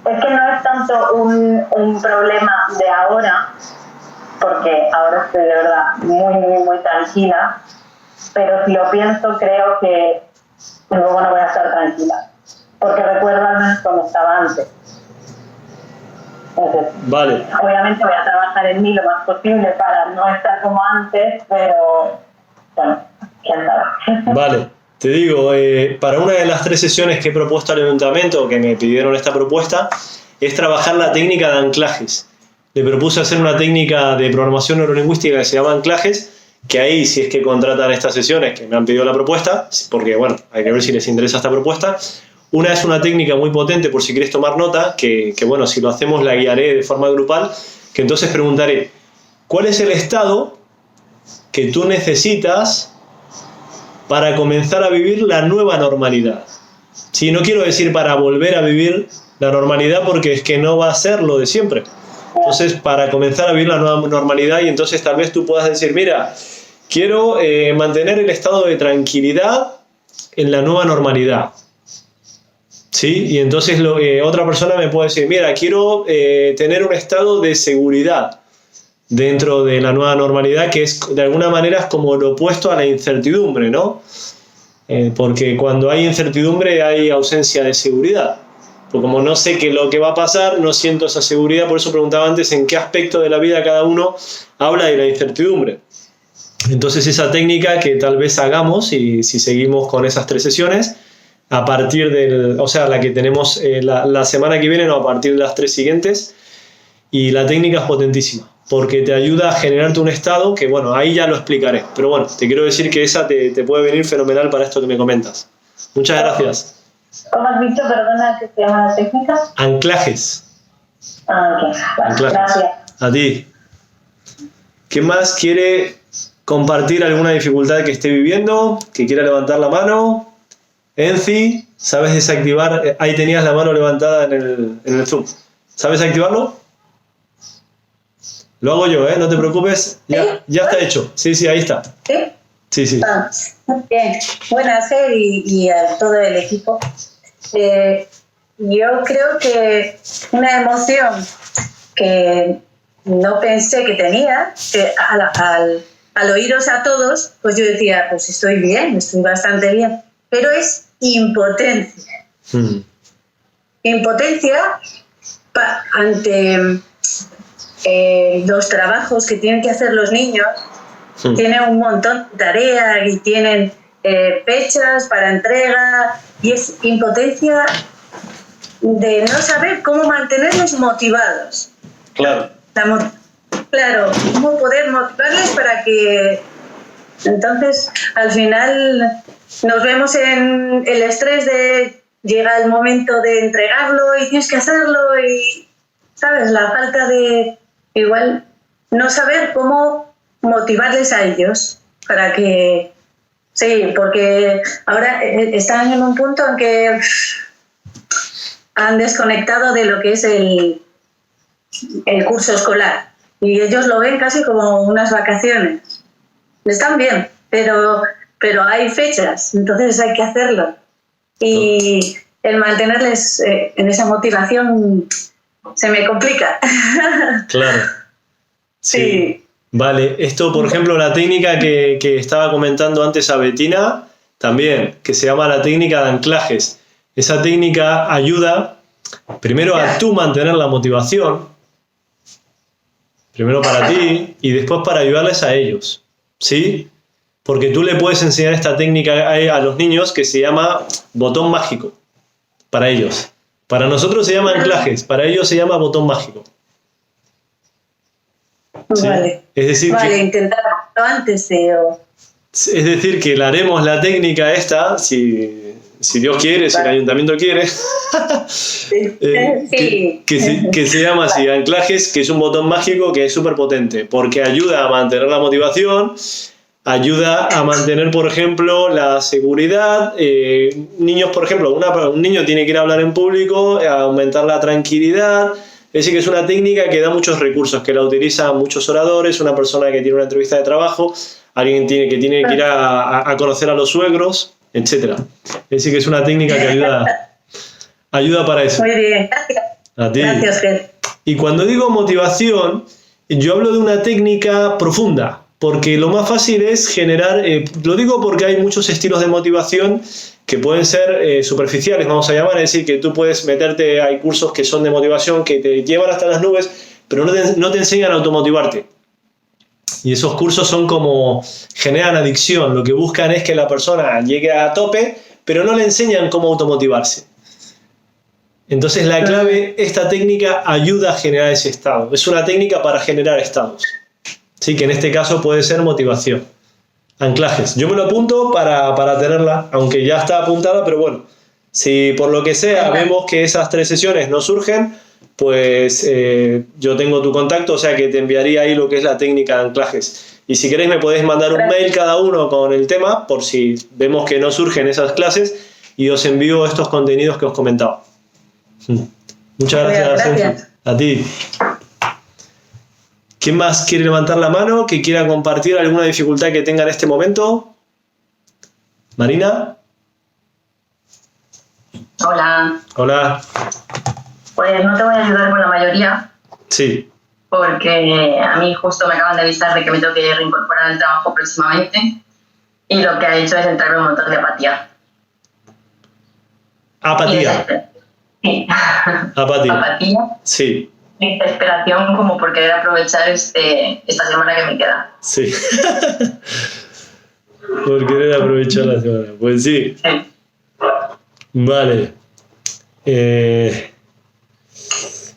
Es que no es tanto un problema de ahora, porque ahora estoy de verdad muy tranquila, pero si lo pienso creo que luego no voy a estar tranquila, porque recuerdo al menos cómo estaba antes. Entonces, vale. Obviamente voy a trabajar en mí lo más posible para no estar como antes, pero bueno, quién sabe. Vale, te digo, para una de las 3 sesiones que he propuesto al ayuntamiento, que me pidieron esta propuesta, es trabajar la técnica de anclajes. Le propuse hacer una técnica de programación neurolingüística que se llama anclajes, que ahí, si es que contratan estas sesiones, que me han pedido la propuesta, porque bueno, hay que ver si les interesa esta propuesta. Una es una técnica muy potente, por si quieres tomar nota, que bueno, si lo hacemos la guiaré de forma grupal, que entonces preguntaré, ¿cuál es el estado que tú necesitas para comenzar a vivir la nueva normalidad? Si no quiero decir para volver a vivir la normalidad, porque es que no va a ser lo de siempre. Entonces, para comenzar a vivir la nueva normalidad, y entonces tal vez tú puedas decir, mira, quiero mantener el estado de tranquilidad en la nueva normalidad. ¿Sí? Y entonces otra persona me puede decir, mira, quiero tener un estado de seguridad dentro de la nueva normalidad, que es de alguna manera es como lo opuesto a la incertidumbre, ¿no? Porque cuando hay incertidumbre hay ausencia de seguridad. Pues como no sé qué es lo que va a pasar, no siento esa seguridad, por eso preguntaba antes en qué aspecto de la vida cada uno habla de la incertidumbre. Entonces esa técnica que tal vez hagamos, y si seguimos con esas 3 sesiones, a partir la que tenemos la semana que viene, no, a partir de las 3 siguientes, y la técnica es potentísima, porque te ayuda a generarte un estado que, bueno, ahí ya lo explicaré, pero bueno, te quiero decir que esa te puede venir fenomenal para esto que me comentas. Muchas gracias. ¿Cómo has dicho, perdona, que se llama la técnica? Anclajes. Ok, vale, Anclajes. Gracias. A ti. ¿Quién más quiere compartir alguna dificultad que esté viviendo? ¿Que quiera levantar la mano? Enci, ¿sabes desactivar? Ahí tenías la mano levantada en el Zoom. ¿Sabes activarlo? Lo hago yo, no te preocupes. Ya está hecho. Sí, ahí está. ¿Sí? Sí. Bien. Buenas, y a todo el equipo. Yo creo que una emoción que no pensé que tenía, que al oíros a todos, pues yo decía, pues estoy bien, estoy bastante bien, pero es impotencia. Impotencia ante los trabajos que tienen que hacer los niños. Tienen un montón de tareas y tienen fechas para entrega, y es impotencia de no saber cómo mantenerlos motivados. Claro. Claro, cómo poder motivarles para que entonces al final nos vemos en el estrés de llega el momento de entregarlo y tienes que hacerlo, y sabes, la falta de igual no saber cómo motivarles a ellos para que... Sí, porque ahora están en un punto en que han desconectado de lo que es el curso escolar y ellos lo ven casi como unas vacaciones. Están bien, pero hay fechas, entonces hay que hacerlo. Y el mantenerles en esa motivación se me complica. Claro. Sí. Vale, esto por ejemplo la técnica que estaba comentando antes a Betina, también, que se llama la técnica de anclajes. Esa técnica ayuda primero a tú mantener la motivación, primero para ti y después para ayudarles a ellos, ¿sí? Porque tú le puedes enseñar esta técnica a los niños que se llama botón mágico, para ellos. Para nosotros se llama anclajes, para ellos se llama botón mágico. ¿Sí? Vale. Es decir, intentarlo antes es decir, que le haremos la técnica esta, si Dios quiere, si el ayuntamiento quiere, que se llama así, anclajes, que es un botón mágico que es súper potente, porque ayuda a mantener la motivación, ayuda a mantener, por ejemplo, la seguridad. Niños, por ejemplo, un niño tiene que ir a hablar en público, a aumentar la tranquilidad. Es decir, que es una técnica que da muchos recursos, que la utilizan muchos oradores, una persona que tiene una entrevista de trabajo, alguien que tiene que ir a conocer a los suegros, etc. Es decir, que es una técnica que ayuda para eso. Muy bien, gracias. A ti. Gracias, Ger. Y cuando digo motivación, yo hablo de una técnica profunda, porque lo más fácil es generar, lo digo porque hay muchos estilos de motivación que pueden ser superficiales, vamos a llamar, es decir, que tú puedes meterte, hay cursos que son de motivación que te llevan hasta las nubes, pero no te enseñan a automotivarte. Y esos cursos son como, generan adicción, lo que buscan es que la persona llegue a tope, pero no le enseñan cómo automotivarse. Entonces la clave, esta técnica ayuda a generar ese estado, es una técnica para generar estados. Sí, que en este caso puede ser motivación. Anclajes. Yo me lo apunto para tenerla, aunque ya está apuntada, pero bueno, si por lo que sea vemos que esas 3 sesiones no surgen, pues yo tengo tu contacto, o sea que te enviaría ahí lo que es la técnica de anclajes. Y si queréis me podéis mandar un mail cada uno con el tema, por si vemos que no surgen esas clases, y os envío estos contenidos que os comentaba. Muchas gracias. A ti. ¿Quién más quiere levantar la mano? ¿Que quiera compartir alguna dificultad que tenga en este momento? ¿Marina? Hola. Hola. Pues no te voy a ayudar con la mayoría. Sí. Porque a mí justo me acaban de avisar de que me tengo que reincorporar al trabajo próximamente. Y lo que ha hecho es entrarme un montón de apatía. ¿Apatía? Sí. Apatía. Sí. Desesperación como por querer aprovechar esta semana que me queda. Sí. Por querer aprovechar la semana. Pues sí. Vale.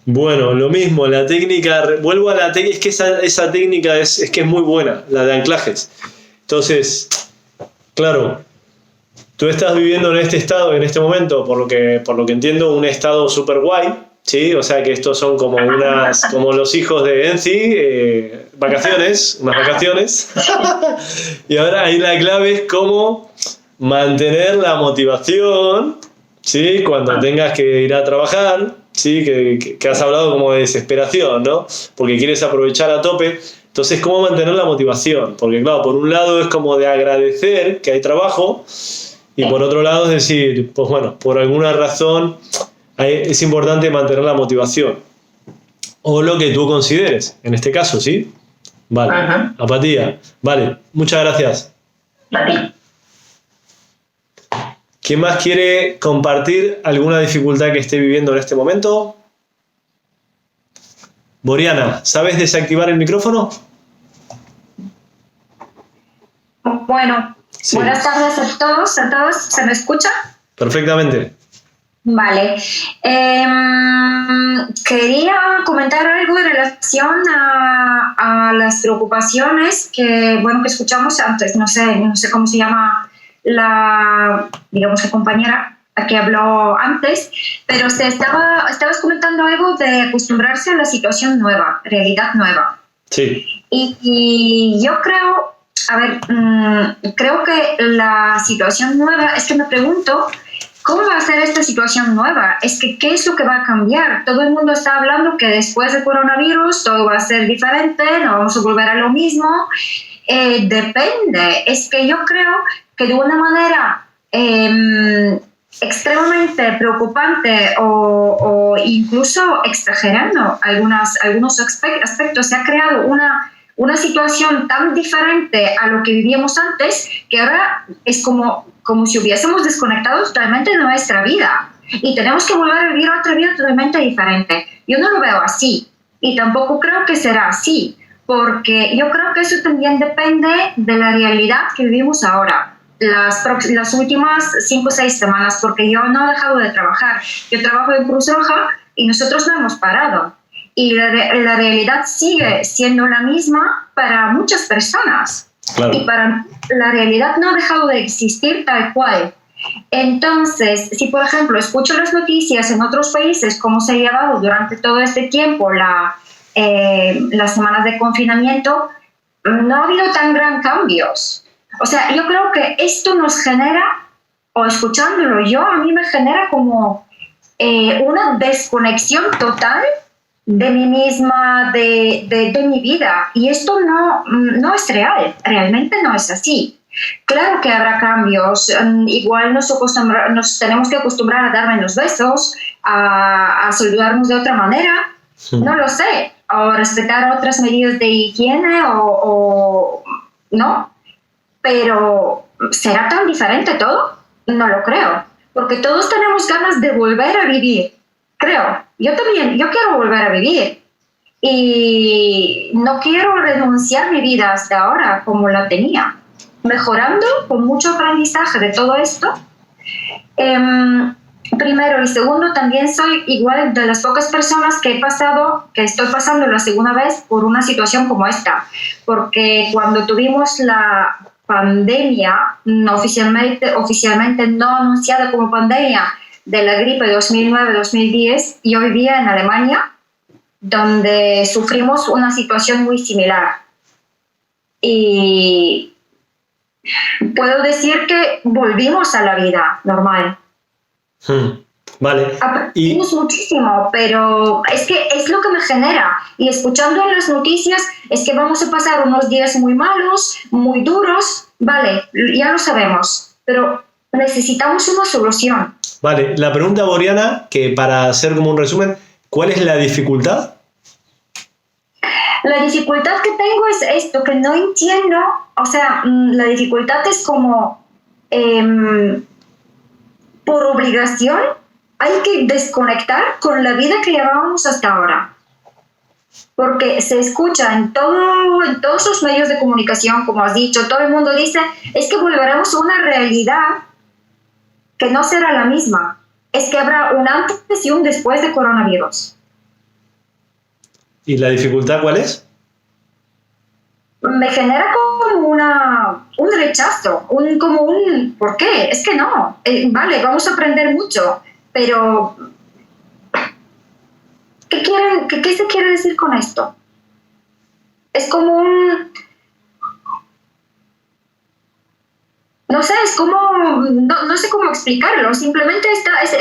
Bueno, lo mismo, la técnica, vuelvo a la técnica, es que esa técnica es que es muy buena, la de anclajes. Entonces, claro, tú estás viviendo en este estado, en este momento, por lo que entiendo, un estado súper guay, ¿sí? O sea que estos son como como los hijos de Enzi, unas vacaciones. Y ahora ahí la clave es cómo mantener la motivación, ¿sí? Cuando tengas que ir a trabajar, ¿sí? Que has hablado como de desesperación, ¿no? Porque quieres aprovechar a tope. Entonces, ¿cómo mantener la motivación? Porque claro, por un lado es como de agradecer que hay trabajo, y por otro lado es decir, pues bueno, por alguna razón es importante mantener la motivación. O lo que tú consideres, en este caso, ¿sí? Vale. Ajá. Apatía. Vale, muchas gracias. A ti. ¿Quién más quiere compartir alguna dificultad que esté viviendo en este momento? Boriana, ¿sabes desactivar el micrófono? Bueno, sí. Buenas tardes a todos. ¿Se me escucha? Perfectamente. Vale. Quería comentar algo en relación a las preocupaciones que escuchamos antes. No sé cómo se llama la compañera que habló antes, pero estabas comentando algo de acostumbrarse a la situación nueva, realidad nueva. Sí. Y yo creo, a ver, creo que la situación nueva, es que me pregunto, ¿cómo va a ser esta situación nueva? Es que, ¿qué es lo que va a cambiar? Todo el mundo está hablando que después del coronavirus todo va a ser diferente, no vamos a volver a lo mismo. Depende. Es que yo creo que de una manera extremadamente preocupante o incluso exagerando algunos aspectos, se ha creado una situación tan diferente a lo que vivíamos antes que ahora es como si hubiésemos desconectado totalmente de nuestra vida y tenemos que volver a vivir otra vida totalmente diferente. Yo no lo veo así y tampoco creo que será así, porque yo creo que eso también depende de la realidad que vivimos ahora. Las últimas 5 o 6 semanas, porque yo no he dejado de trabajar. Yo trabajo en Cruz Roja y nosotros no hemos parado. Y la realidad sigue siendo la misma para muchas personas. Claro. Y para la realidad no ha dejado de existir tal cual. Entonces, si por ejemplo escucho las noticias en otros países, cómo se ha llevado durante todo este tiempo las semanas de confinamiento, no ha habido tan gran cambios. O sea, yo creo que esto nos genera, o escuchándolo a mí me genera como una desconexión total de mí misma, de mi vida. Y esto no es real, realmente no es así. Claro que habrá cambios, igual nos tenemos que acostumbrar a darnos los besos, a saludarnos de otra manera, no lo sé, o respetar otras medidas de higiene o no. Pero ¿será tan diferente todo? No lo creo, porque todos tenemos ganas de volver a vivir, creo. Yo quiero volver a vivir y no quiero renunciar mi vida hasta ahora como la tenía, mejorando con mucho aprendizaje de todo esto. Primero y segundo, también soy igual de las pocas personas que estoy pasando la segunda vez por una situación como esta, porque cuando tuvimos la pandemia, oficialmente no anunciada como pandemia, de la gripe 2009-2010, yo vivía en Alemania, donde sufrimos una situación muy similar. Y puedo decir que volvimos a la vida normal. Vale. Aprendimos muchísimo, pero es que es lo que me genera. Y escuchando en las noticias es que vamos a pasar unos días muy malos, muy duros. Vale, ya lo sabemos, pero necesitamos una solución. Vale, la pregunta, Boriana, que para hacer como un resumen, ¿cuál es la dificultad? La dificultad que tengo es esto, que no entiendo. O sea, la dificultad es como por obligación hay que desconectar con la vida que llevábamos hasta ahora. Porque se escucha en todos los medios de comunicación, como has dicho, todo el mundo dice, es que volveremos a una realidad que no será la misma. Es que habrá un antes y un después de coronavirus. ¿Y la dificultad cuál es? Me genera como un rechazo, ¿por qué? Es que no. Vale, vamos a aprender mucho, pero ¿qué se quiere decir con esto? Es como no sé, es como, no sé cómo explicarlo, simplemente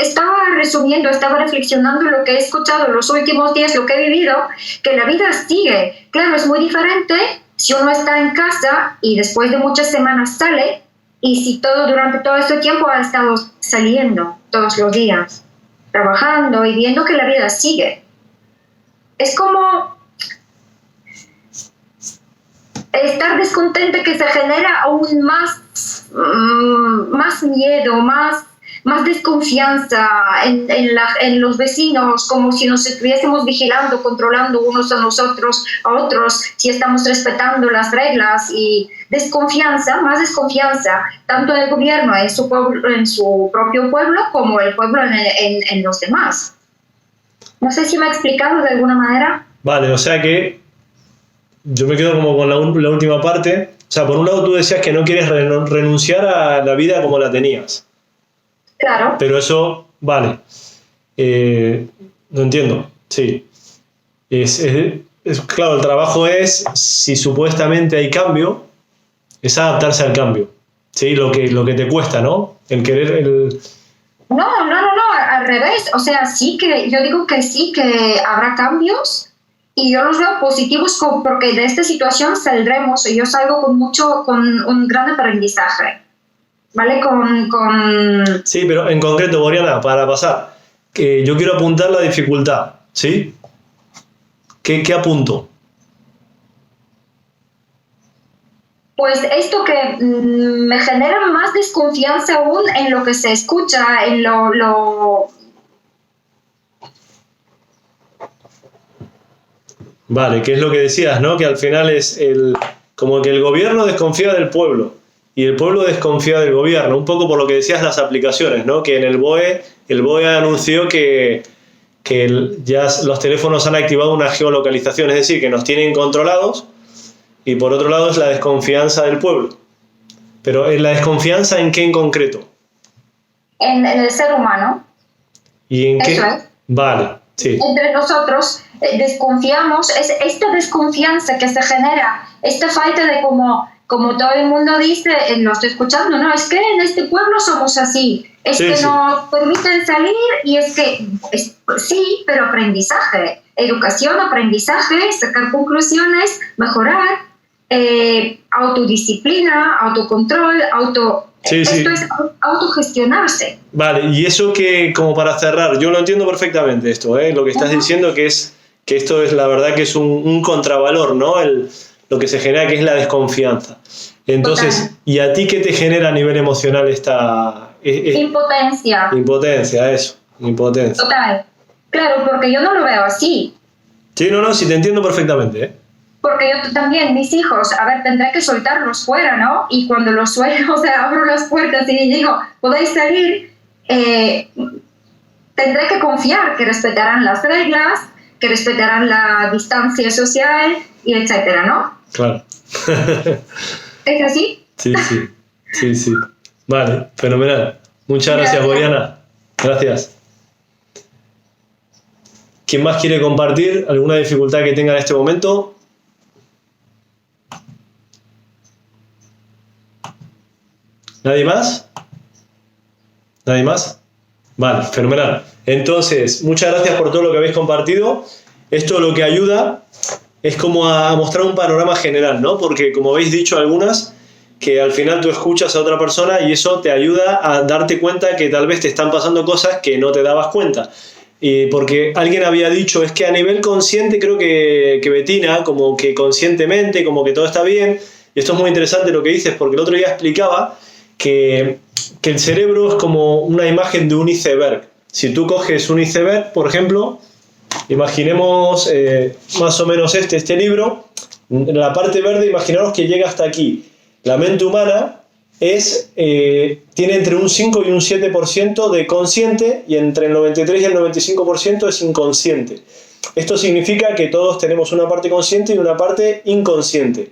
estaba resumiendo, estaba reflexionando lo que he escuchado los últimos días, lo que he vivido, que la vida sigue. Claro, es muy diferente si uno está en casa y después de muchas semanas sale, y si durante todo este tiempo ha estado saliendo todos los días, trabajando y viendo que la vida sigue. Es como estar descontente, que se genera aún más miedo, más desconfianza en los vecinos, como si nos estuviésemos vigilando, controlando unos a otros, si estamos respetando las reglas, y más desconfianza, tanto del gobierno en su propio pueblo, como el pueblo en los demás. No sé si me he explicado de alguna manera. Vale, o sea que yo me quedo como con la última parte. O sea, por un lado tú decías que no quieres renunciar a la vida como la tenías. Claro. Pero eso, vale. No entiendo, sí. claro, el trabajo es, si supuestamente hay cambio, es adaptarse al cambio. ¿Sí? Lo que te cuesta, ¿no? El querer... No, al revés. O sea, sí que yo digo que sí que habrá cambios y yo los veo positivos porque de esta situación saldremos. Yo salgo con un gran aprendizaje, ¿vale? Sí, pero en concreto, Boriana, para pasar, que yo quiero apuntar la dificultad, ¿sí? ¿Qué apunto? Pues esto que me genera más desconfianza aún en lo que se escucha, en lo... Vale, que es lo que decías, ¿no? Que al final es como que el gobierno desconfía del pueblo y el pueblo desconfía del gobierno, un poco por lo que decías las aplicaciones, ¿no? Que en el BOE anunció que ya los teléfonos han activado una geolocalización, es decir, que nos tienen controlados. Y por otro lado es la desconfianza del pueblo. Pero ¿la desconfianza en qué en concreto? En el ser humano. ¿Y en qué? Eso es. Vale, sí. Entre nosotros desconfiamos, es esta desconfianza que se genera, esta falta de como todo el mundo dice, lo estoy escuchando, no, es que en este pueblo somos así, es sí, que sí. nos permiten salir y es que, sí, pero aprendizaje, educación, aprendizaje, sacar conclusiones, mejorar. Autodisciplina, autocontrol, Sí, esto sí. es autogestionarse. Vale, y eso que, como para cerrar, yo lo entiendo perfectamente esto, lo que estás diciendo, que esto es la verdad que es un contravalor, ¿no? Lo que se genera, que es la desconfianza. Entonces, Total. ¿y a ti qué te genera a nivel emocional esta... Impotencia. Impotencia, eso, impotencia. Total. Claro, porque yo no lo veo así. Sí, no, sí te entiendo perfectamente, Porque yo también, mis hijos, a ver, tendré que soltarlos fuera, ¿no? Y cuando los suelto, o sea, abro las puertas y digo, podéis salir, tendré que confiar que respetarán las reglas, que respetarán la distancia social, y etcétera, ¿no? Claro. ¿Es así? Sí. Vale, fenomenal. Muchas gracias, Boriana. Gracias. ¿Quién más quiere compartir alguna dificultad que tenga en este momento? ¿Nadie más? ¿Nadie más? Vale, fenomenal. Entonces, muchas gracias por todo lo que habéis compartido. Esto lo que ayuda es como a mostrar un panorama general, ¿no? Porque como habéis dicho algunas, que al final tú escuchas a otra persona y eso te ayuda a darte cuenta que tal vez te están pasando cosas que no te dabas cuenta. Y porque alguien había dicho, es que a nivel consciente creo que Betina, como que conscientemente, como que todo está bien. Y esto es muy interesante lo que dices, porque el otro día explicaba que el cerebro es como una imagen de un iceberg. Si tú coges un iceberg, por ejemplo, imaginemos más o menos este libro, en la parte verde, imaginaros que llega hasta aquí. La mente humana tiene entre un 5 y un 7% de consciente y entre el 93 y el 95% es inconsciente. Esto significa que todos tenemos una parte consciente y una parte inconsciente.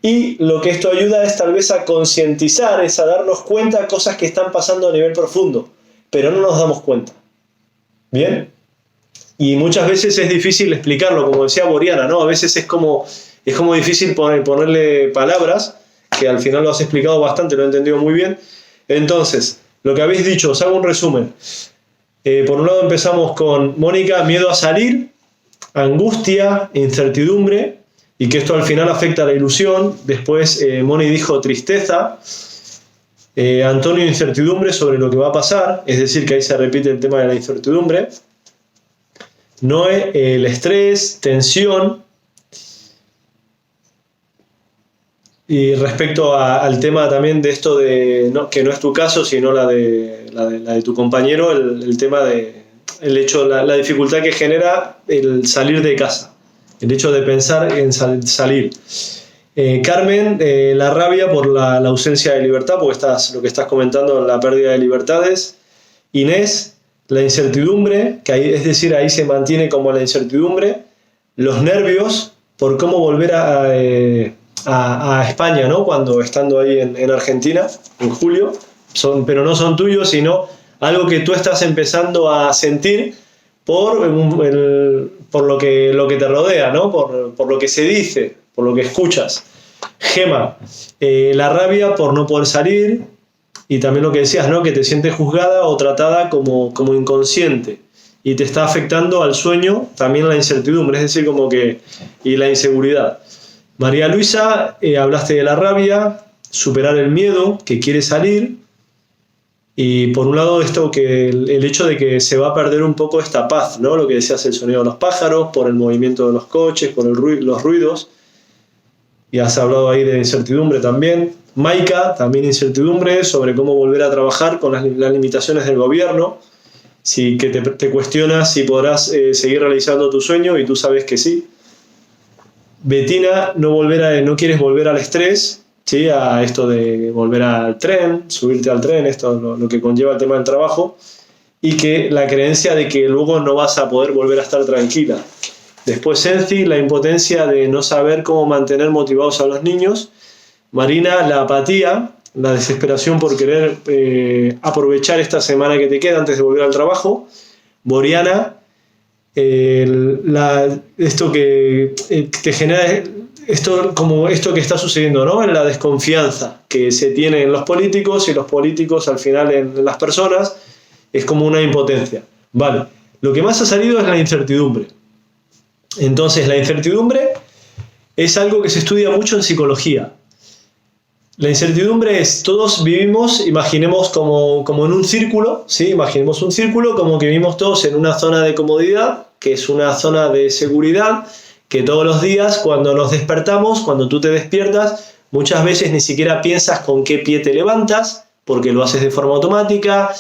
Y lo que esto ayuda es tal vez a concientizar, es a darnos cuenta de cosas que están pasando a nivel profundo, pero no nos damos cuenta. ¿Bien? Y muchas veces es difícil explicarlo, como decía Boriana, ¿no? A veces es como difícil ponerle palabras, que al final lo has explicado bastante, lo he entendido muy bien. Entonces, lo que habéis dicho, os hago un resumen. Por un lado empezamos con Mónica, miedo a salir, angustia, incertidumbre, y que esto al final afecta a la ilusión. Después Moni dijo tristeza, Antonio incertidumbre sobre lo que va a pasar, es decir, que ahí se repite el tema de la incertidumbre. Noé, el estrés, tensión. Y respecto al tema también de esto de que no es tu caso, sino la de tu compañero, el tema de la dificultad que genera el salir de casa. El hecho de pensar en salir. Carmen, la rabia por la ausencia de libertad, porque lo que estás comentando, la pérdida de libertades. Inés, la incertidumbre, es decir, ahí se mantiene como la incertidumbre. Los nervios por cómo volver a España, ¿no? Cuando estando ahí en Argentina, en julio, pero no son tuyos, sino algo que tú estás empezando a sentir por lo que te rodea, ¿no? Por lo que se dice, por lo que escuchas. Gema, la rabia por no poder salir, y también lo que decías, ¿no? Que te sientes juzgada o tratada como inconsciente y te está afectando al sueño, también la incertidumbre, es decir, y la inseguridad. María Luisa, hablaste de la rabia, superar el miedo, que quiere salir, y por un lado el hecho de que se va a perder un poco esta paz, ¿no? Lo que decías, el sonido de los pájaros, por el movimiento de los coches, por los ruidos, y has hablado ahí de incertidumbre también. Maika, también incertidumbre sobre cómo volver a trabajar con las limitaciones del gobierno, que te cuestionas si podrás seguir realizando tu sueño y tú sabes que sí. Betina, no quieres volver al estrés, ¿sí? A esto de volver al tren, subirte al tren, esto lo que conlleva el tema del trabajo, y que la creencia de que luego no vas a poder volver a estar tranquila. Después Senci, la impotencia de no saber cómo mantener motivados a los niños. Marina, la apatía, la desesperación por querer aprovechar esta semana que te queda antes de volver al trabajo. Boriana, esto que te genera esto que está sucediendo, ¿no? En la desconfianza que se tiene en los políticos, y los políticos al final en las personas, es como una impotencia. Vale, lo que más ha salido es la incertidumbre. Entonces, la incertidumbre es algo que se estudia mucho en psicología. La incertidumbre es, todos vivimos, imaginemos como en un círculo, ¿sí? Imaginemos un círculo como que vivimos todos en una zona de comodidad, que es una zona de seguridad, que todos los días cuando nos despertamos, cuando tú te despiertas, muchas veces ni siquiera piensas con qué pie te levantas, porque lo haces de forma automática.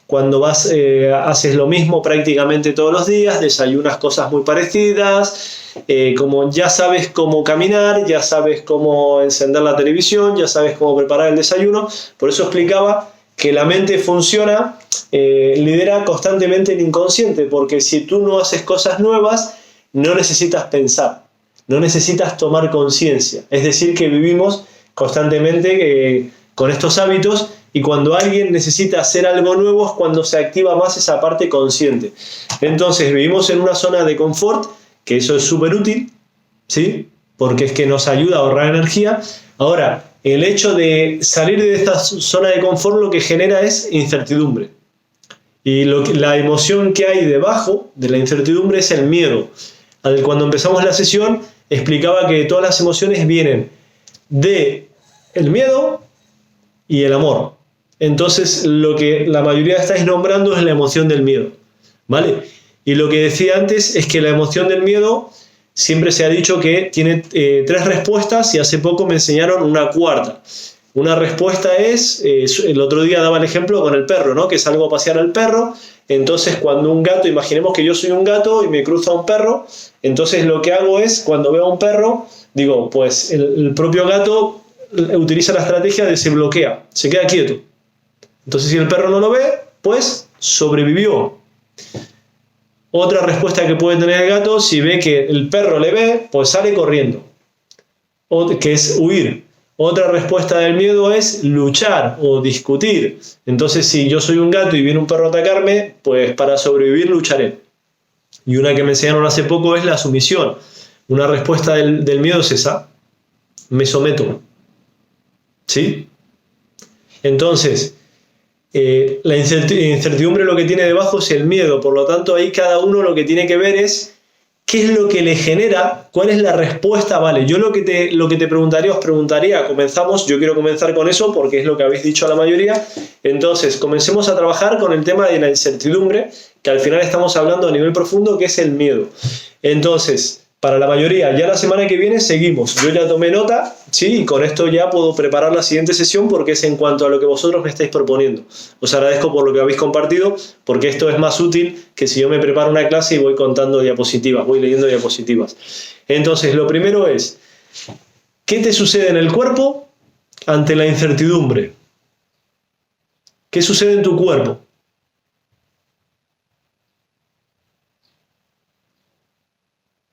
Cuando haces lo mismo prácticamente todos los días, desayunas cosas muy parecidas, como ya sabes cómo caminar, ya sabes cómo encender la televisión, ya sabes cómo preparar el desayuno. Por eso explicaba que la mente funciona, lidera constantemente el inconsciente, porque si tú no haces cosas nuevas, no necesitas pensar, no necesitas tomar conciencia. Es decir, que vivimos constantemente con estos hábitos, y cuando alguien necesita hacer algo nuevo es cuando se activa más esa parte consciente. Entonces vivimos en una zona de confort, que eso es súper útil, ¿sí? Porque es que nos ayuda a ahorrar energía. Ahora, el hecho de salir de esta zona de confort lo que genera es incertidumbre. Y la emoción que hay debajo de la incertidumbre es el miedo. Cuando empezamos la sesión explicaba que todas las emociones vienen de el miedo y el amor. Entonces, lo que la mayoría estáis nombrando es la emoción del miedo, ¿vale? Y lo que decía antes es que la emoción del miedo siempre se ha dicho que tiene 3 respuestas, y hace poco me enseñaron una cuarta. Una respuesta es, el otro día daba el ejemplo con el perro, ¿no? Que salgo a pasear al perro, entonces cuando un gato, imaginemos que yo soy un gato y me cruza un perro, entonces lo que hago es, cuando veo a un perro, digo, pues el propio gato utiliza la estrategia de se bloquea, se queda quieto. Entonces, si el perro no lo ve, pues sobrevivió. Otra respuesta que puede tener el gato, si ve que el perro le ve, pues sale corriendo, que es huir. Otra respuesta del miedo es luchar o discutir. Entonces, si yo soy un gato y viene un perro a atacarme, pues para sobrevivir lucharé. Y una que me enseñaron hace poco es la sumisión. Una respuesta del miedo es esa: me someto. ¿Sí? Entonces, la incertidumbre lo que tiene debajo es el miedo. Por lo tanto, ahí cada uno lo que tiene que ver es qué es lo que le genera, cuál es la respuesta. Vale, yo lo que te preguntaría, os preguntaría, yo quiero comenzar con eso porque es lo que habéis dicho a la mayoría. Entonces, comencemos a trabajar con el tema de la incertidumbre, que al final estamos hablando a nivel profundo, que es el miedo. Entonces, para la mayoría, ya la semana que viene seguimos. Yo ya tomé nota, ¿sí? Y con esto ya puedo preparar la siguiente sesión, porque es en cuanto a lo que vosotros me estáis proponiendo. Os agradezco por lo que habéis compartido, porque esto es más útil que si yo me preparo una clase y voy contando diapositivas, voy leyendo diapositivas. Entonces, lo primero es, ¿qué te sucede en el cuerpo ante la incertidumbre? ¿Qué sucede en tu cuerpo?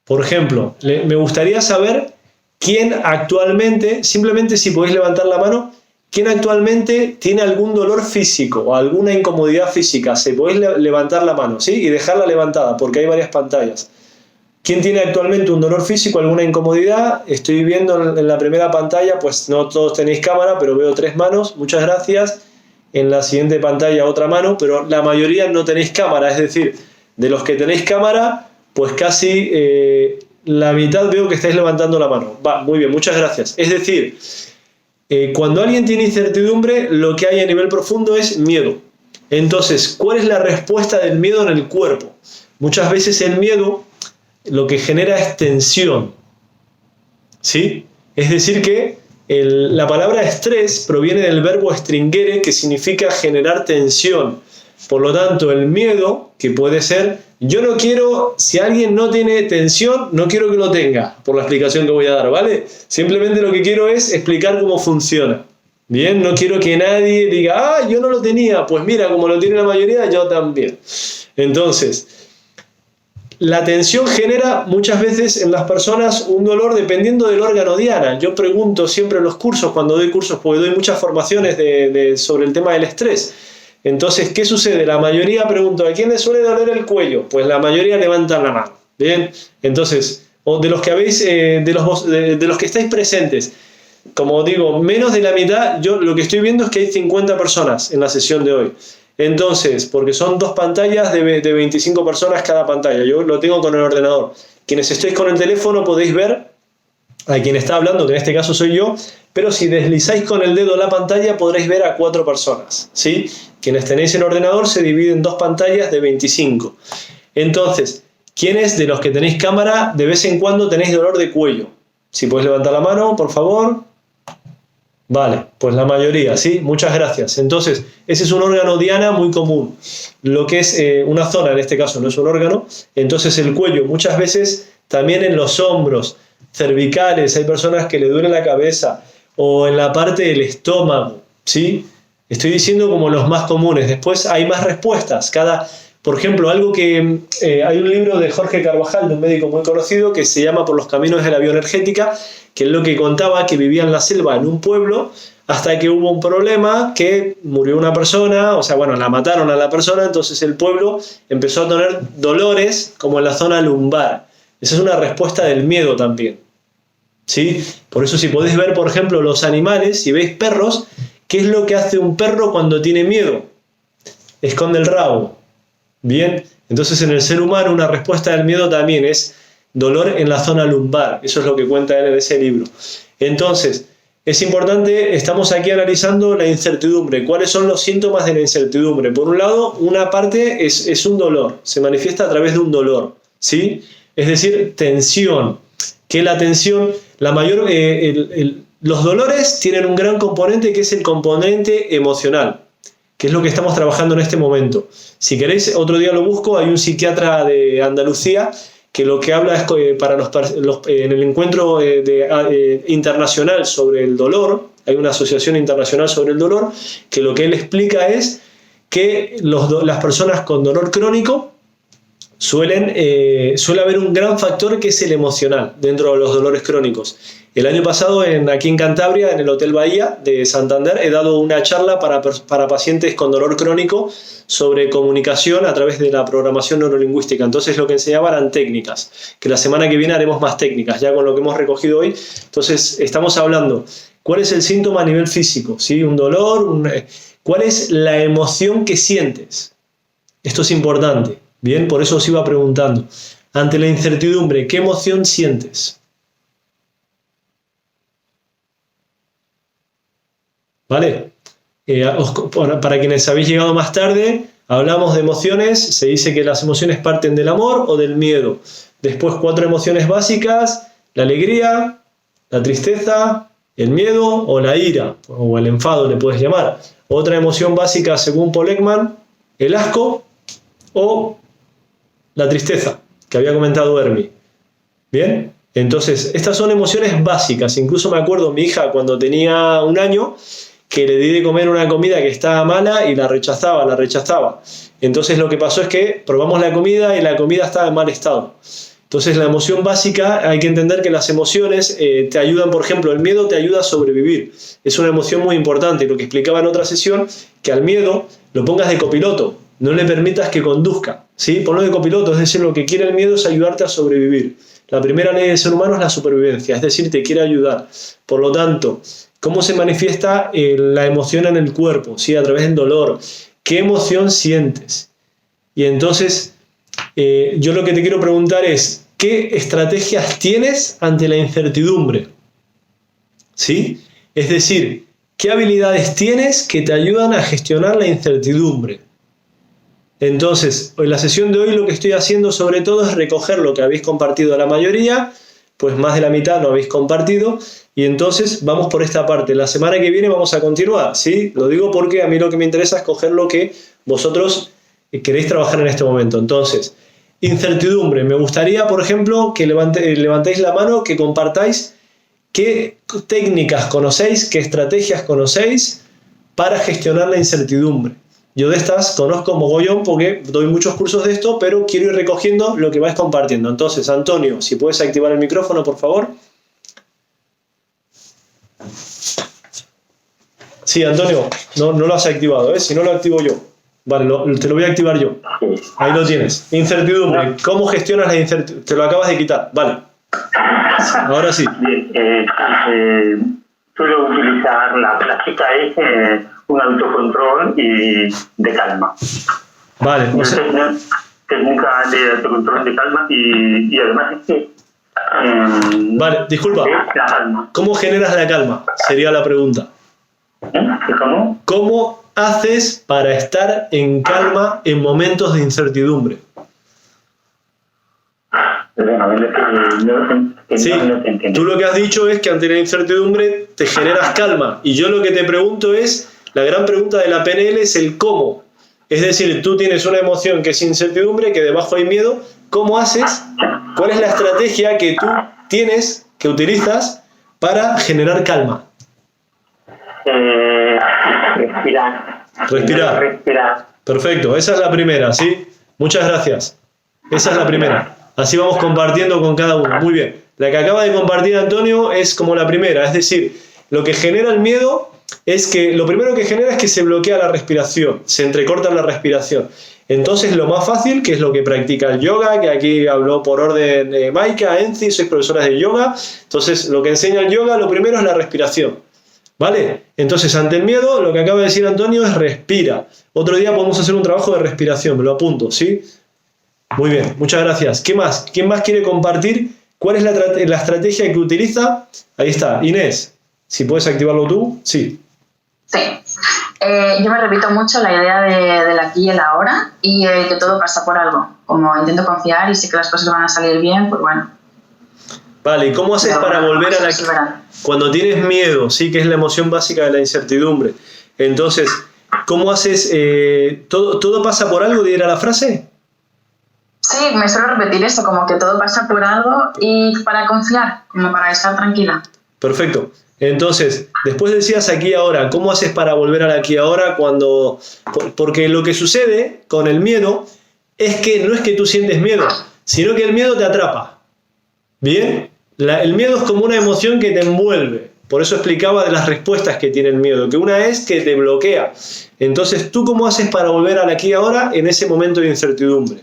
Por ejemplo, me gustaría saber quién actualmente, simplemente si podéis levantar la mano, ¿quién actualmente tiene algún dolor físico o alguna incomodidad física? Se podéis levantar la mano, ¿sí? Y dejarla levantada, porque hay varias pantallas. ¿Quién tiene actualmente un dolor físico, alguna incomodidad? Estoy viendo en la primera pantalla, pues no todos tenéis cámara, pero veo 3 manos, muchas gracias. En la siguiente pantalla otra mano, pero la mayoría no tenéis cámara, es decir, de los que tenéis cámara, pues casi la mitad veo que estáis levantando la mano. Va, muy bien, muchas gracias. Es decir, cuando alguien tiene incertidumbre, lo que hay a nivel profundo es miedo. Entonces, ¿cuál es la respuesta del miedo en el cuerpo? Muchas veces el miedo lo que genera es tensión, ¿sí? Es decir que la palabra estrés proviene del verbo stringere, que significa generar tensión. Por lo tanto, el miedo, que puede ser, yo no quiero, si alguien no tiene tensión, no quiero que lo tenga, por la explicación que voy a dar, ¿vale? Simplemente lo que quiero es explicar cómo funciona. Bien, no quiero que nadie diga, yo no lo tenía, pues mira, como lo tiene la mayoría, yo también. Entonces, la tensión genera muchas veces en las personas un dolor dependiendo del órgano diana. Yo pregunto siempre en los cursos, cuando doy cursos, porque doy muchas formaciones sobre el tema del estrés. Entonces, ¿qué sucede? La mayoría pregunto, ¿a quién le suele doler el cuello? Pues la mayoría levantan la mano. Bien, entonces, o de los que habéis, de los que estáis presentes, como digo, menos de la mitad, yo lo que estoy viendo es que hay 50 personas en la sesión de hoy. Entonces, porque son 2 pantallas de 25 personas cada pantalla, yo lo tengo con el ordenador. Quienes estéis con el teléfono podéis ver a quien está hablando, que en este caso soy yo, pero si deslizáis con el dedo la pantalla podréis ver a 4 personas, ¿sí? Quienes tenéis el ordenador se dividen en 2 pantallas de 25. Entonces, ¿quiénes de los que tenéis cámara de vez en cuando tenéis dolor de cuello? Si podéis levantar la mano, por favor. Vale, pues la mayoría, ¿sí? Muchas gracias. Entonces, ese es un órgano diana muy común. Lo que es una zona, en este caso no es un órgano. Entonces el cuello, muchas veces también en los hombros, cervicales, hay personas que le duele la cabeza, o en la parte del estómago, ¿sí? Estoy diciendo como los más comunes. Después hay más respuestas. Por ejemplo, algo que hay un libro de Jorge Carvajal, de un médico muy conocido, que se llama Por los caminos de la bioenergética, que es lo que contaba, que vivía en la selva, en un pueblo, hasta que hubo un problema, que murió una persona, o sea, bueno, la mataron a la persona, entonces el pueblo empezó a tener dolores como en la zona lumbar. Esa es una respuesta del miedo también, ¿sí? Por eso si podéis ver, por ejemplo, los animales, si veis perros, ¿qué es lo que hace un perro cuando tiene miedo? Esconde el rabo. Bien, entonces en el ser humano una respuesta del miedo también es dolor en la zona lumbar. Eso es lo que cuenta él en ese libro. Entonces, es importante, estamos aquí analizando la incertidumbre. ¿Cuáles son los síntomas de la incertidumbre? Por un lado, una parte es un dolor, se manifiesta a través de un dolor, ¿sí? Es decir, tensión. Que la tensión, los dolores tienen un gran componente que es el componente emocional, que es lo que estamos trabajando en este momento. Si queréis, otro día lo busco, hay un psiquiatra de Andalucía que lo que habla es para en el encuentro internacional sobre el dolor, hay una asociación internacional sobre el dolor, que lo que él explica es que las personas con dolor crónico suele haber un gran factor que es el emocional dentro de los dolores crónicos. El año pasado, aquí en Cantabria, en el Hotel Bahía de Santander, he dado una charla para pacientes con dolor crónico sobre comunicación a través de la programación neurolingüística. Entonces lo que enseñaba eran técnicas, que la semana que viene haremos más técnicas, ya con lo que hemos recogido hoy. Entonces estamos hablando, ¿cuál es el síntoma a nivel físico? ¿Sí? Un dolor, ¿cuál es la emoción que sientes? Esto es importante. Bien, por eso os iba preguntando. Ante la incertidumbre, ¿qué emoción sientes? ¿Vale? Para quienes habéis llegado más tarde, hablamos de emociones. Se dice que las emociones parten del amor o del miedo. Después 4 emociones básicas: la alegría, la tristeza, el miedo o la ira, o el enfado le puedes llamar. Otra emoción básica, según Paul Ekman, el asco o la tristeza, que había comentado Hermi. ¿Bien? Entonces, estas son emociones básicas. Incluso me acuerdo mi hija cuando tenía 1 año, que le di de comer una comida que estaba mala y la rechazaba. Entonces lo que pasó es que probamos la comida y la comida estaba en mal estado. Entonces la emoción básica, hay que entender que las emociones te ayudan, por ejemplo, el miedo te ayuda a sobrevivir. Es una emoción muy importante. Lo que explicaba en otra sesión, que al miedo lo pongas de copiloto, no le permitas que conduzca, ¿sí? Ponlo de copiloto, es decir, lo que quiere el miedo es ayudarte a sobrevivir. La primera ley del ser humano es la supervivencia, es decir, te quiere ayudar. Por lo tanto, ¿cómo se manifiesta la emoción en el cuerpo? ¿Sí? A través del dolor. ¿Qué emoción sientes? Y entonces, yo lo que te quiero preguntar es, ¿qué estrategias tienes ante la incertidumbre? ¿Sí? Es decir, ¿qué habilidades tienes que te ayudan a gestionar la incertidumbre? Entonces, en la sesión de hoy lo que estoy haciendo sobre todo es recoger lo que habéis compartido la mayoría, pues más de la mitad no habéis compartido, y entonces vamos por esta parte. La semana que viene vamos a continuar, ¿sí? Lo digo porque a mí lo que me interesa es coger lo que vosotros queréis trabajar en este momento. Entonces, incertidumbre. Me gustaría, por ejemplo, que levantéis la mano, que compartáis qué técnicas conocéis, qué estrategias conocéis para gestionar la incertidumbre. Yo de estas conozco mogollón porque doy muchos cursos de esto, pero quiero ir recogiendo lo que vais compartiendo. Entonces, Antonio, si puedes activar el micrófono, por favor. Sí, Antonio, no lo has activado, ¿eh? Si no lo activo yo. Vale, te lo voy a activar yo. Ahí lo tienes. Incertidumbre. ¿Cómo gestionas la incertidumbre? Te lo acabas de quitar. Vale. Ahora sí. Bien, suelo utilizar la clásica un autocontrol y de calma. Vale. Técnica de autocontrol de calma y además es que... vale, disculpa. La calma. ¿Cómo generas la calma? Sería la pregunta. ¿Cómo? ¿Cómo haces para estar en calma en momentos de incertidumbre? Sí, tú lo que has dicho es que ante la incertidumbre te generas calma. Y yo lo que te pregunto es, la gran pregunta de la PNL es el cómo. Es decir, tú tienes una emoción que es incertidumbre, que debajo hay miedo. ¿Cómo haces? ¿Cuál es la estrategia que tú tienes, que utilizas para generar calma? Respirar. Perfecto, esa es la primera, ¿sí? Muchas gracias. Esa es la primera. Así vamos compartiendo con cada uno. Muy bien. La que acaba de compartir Antonio es como la primera. Es decir, lo que genera el miedo es que lo primero que genera es que se bloquea la respiración, se entrecorta la respiración. Entonces lo más fácil, que es lo que practica el yoga, que aquí habló por orden de Maika, Enzi, sois profesoras de yoga. Entonces lo que enseña el yoga, lo primero es la respiración. ¿Vale? Entonces ante el miedo, lo que acaba de decir Antonio es respira. Otro día podemos hacer un trabajo de respiración, me lo apunto, ¿sí? Muy bien, muchas gracias. ¿Qué más? ¿Quién más quiere compartir? ¿Cuál es la estrategia que utiliza? Ahí está, Inés. Si puedes activarlo tú, sí. Sí. Yo me repito mucho la idea del aquí y el ahora y que todo pasa por algo. Como intento confiar y sé que las cosas van a salir bien, pues bueno. Vale, ¿y cómo haces para volver a la... Cuando tienes miedo, sí, que es la emoción básica de la incertidumbre. Entonces, ¿cómo haces? ¿Todo pasa por algo? ¿Era la frase? Sí, me suelo repetir eso, como que todo pasa por algo y para confiar, como para estar tranquila. Perfecto. Entonces, después decías aquí y ahora, ¿cómo haces para volver al aquí y ahora cuando...? Porque lo que sucede con el miedo es que no es que tú sientes miedo, sino que el miedo te atrapa. ¿Bien? El miedo es como una emoción que te envuelve. Por eso explicaba de las respuestas que tiene el miedo, que una es que te bloquea. Entonces, ¿tú cómo haces para volver al aquí y ahora en ese momento de incertidumbre?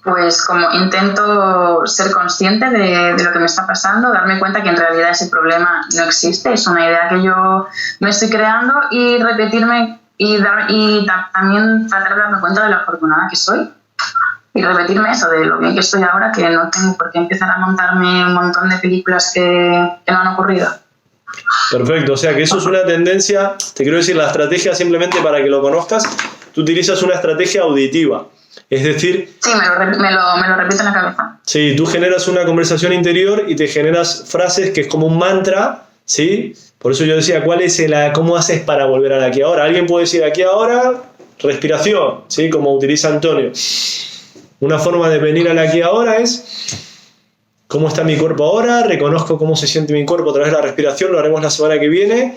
Pues como intento ser consciente de lo que me está pasando, darme cuenta que en realidad ese problema no existe, es una idea que yo me estoy creando y repetirme y también tratar de darme cuenta de lo afortunada que soy y repetirme eso, de lo bien que estoy ahora, que no tengo por qué empezar a montarme un montón de películas que no han ocurrido. Perfecto, o sea que eso es una tendencia, te quiero decir, la estrategia simplemente para que lo conozcas, tú utilizas una estrategia auditiva. Es decir... Sí, me lo repito en la cabeza. Sí, tú generas una conversación interior y te generas frases que es como un mantra, ¿sí? Por eso yo decía, ¿cómo haces para volver al aquí ahora? Alguien puede decir aquí ahora, respiración, ¿sí? Como utiliza Antonio. Una forma de venir al aquí ahora es, ¿cómo está mi cuerpo ahora? Reconozco cómo se siente mi cuerpo a través de la respiración, lo haremos la semana que viene.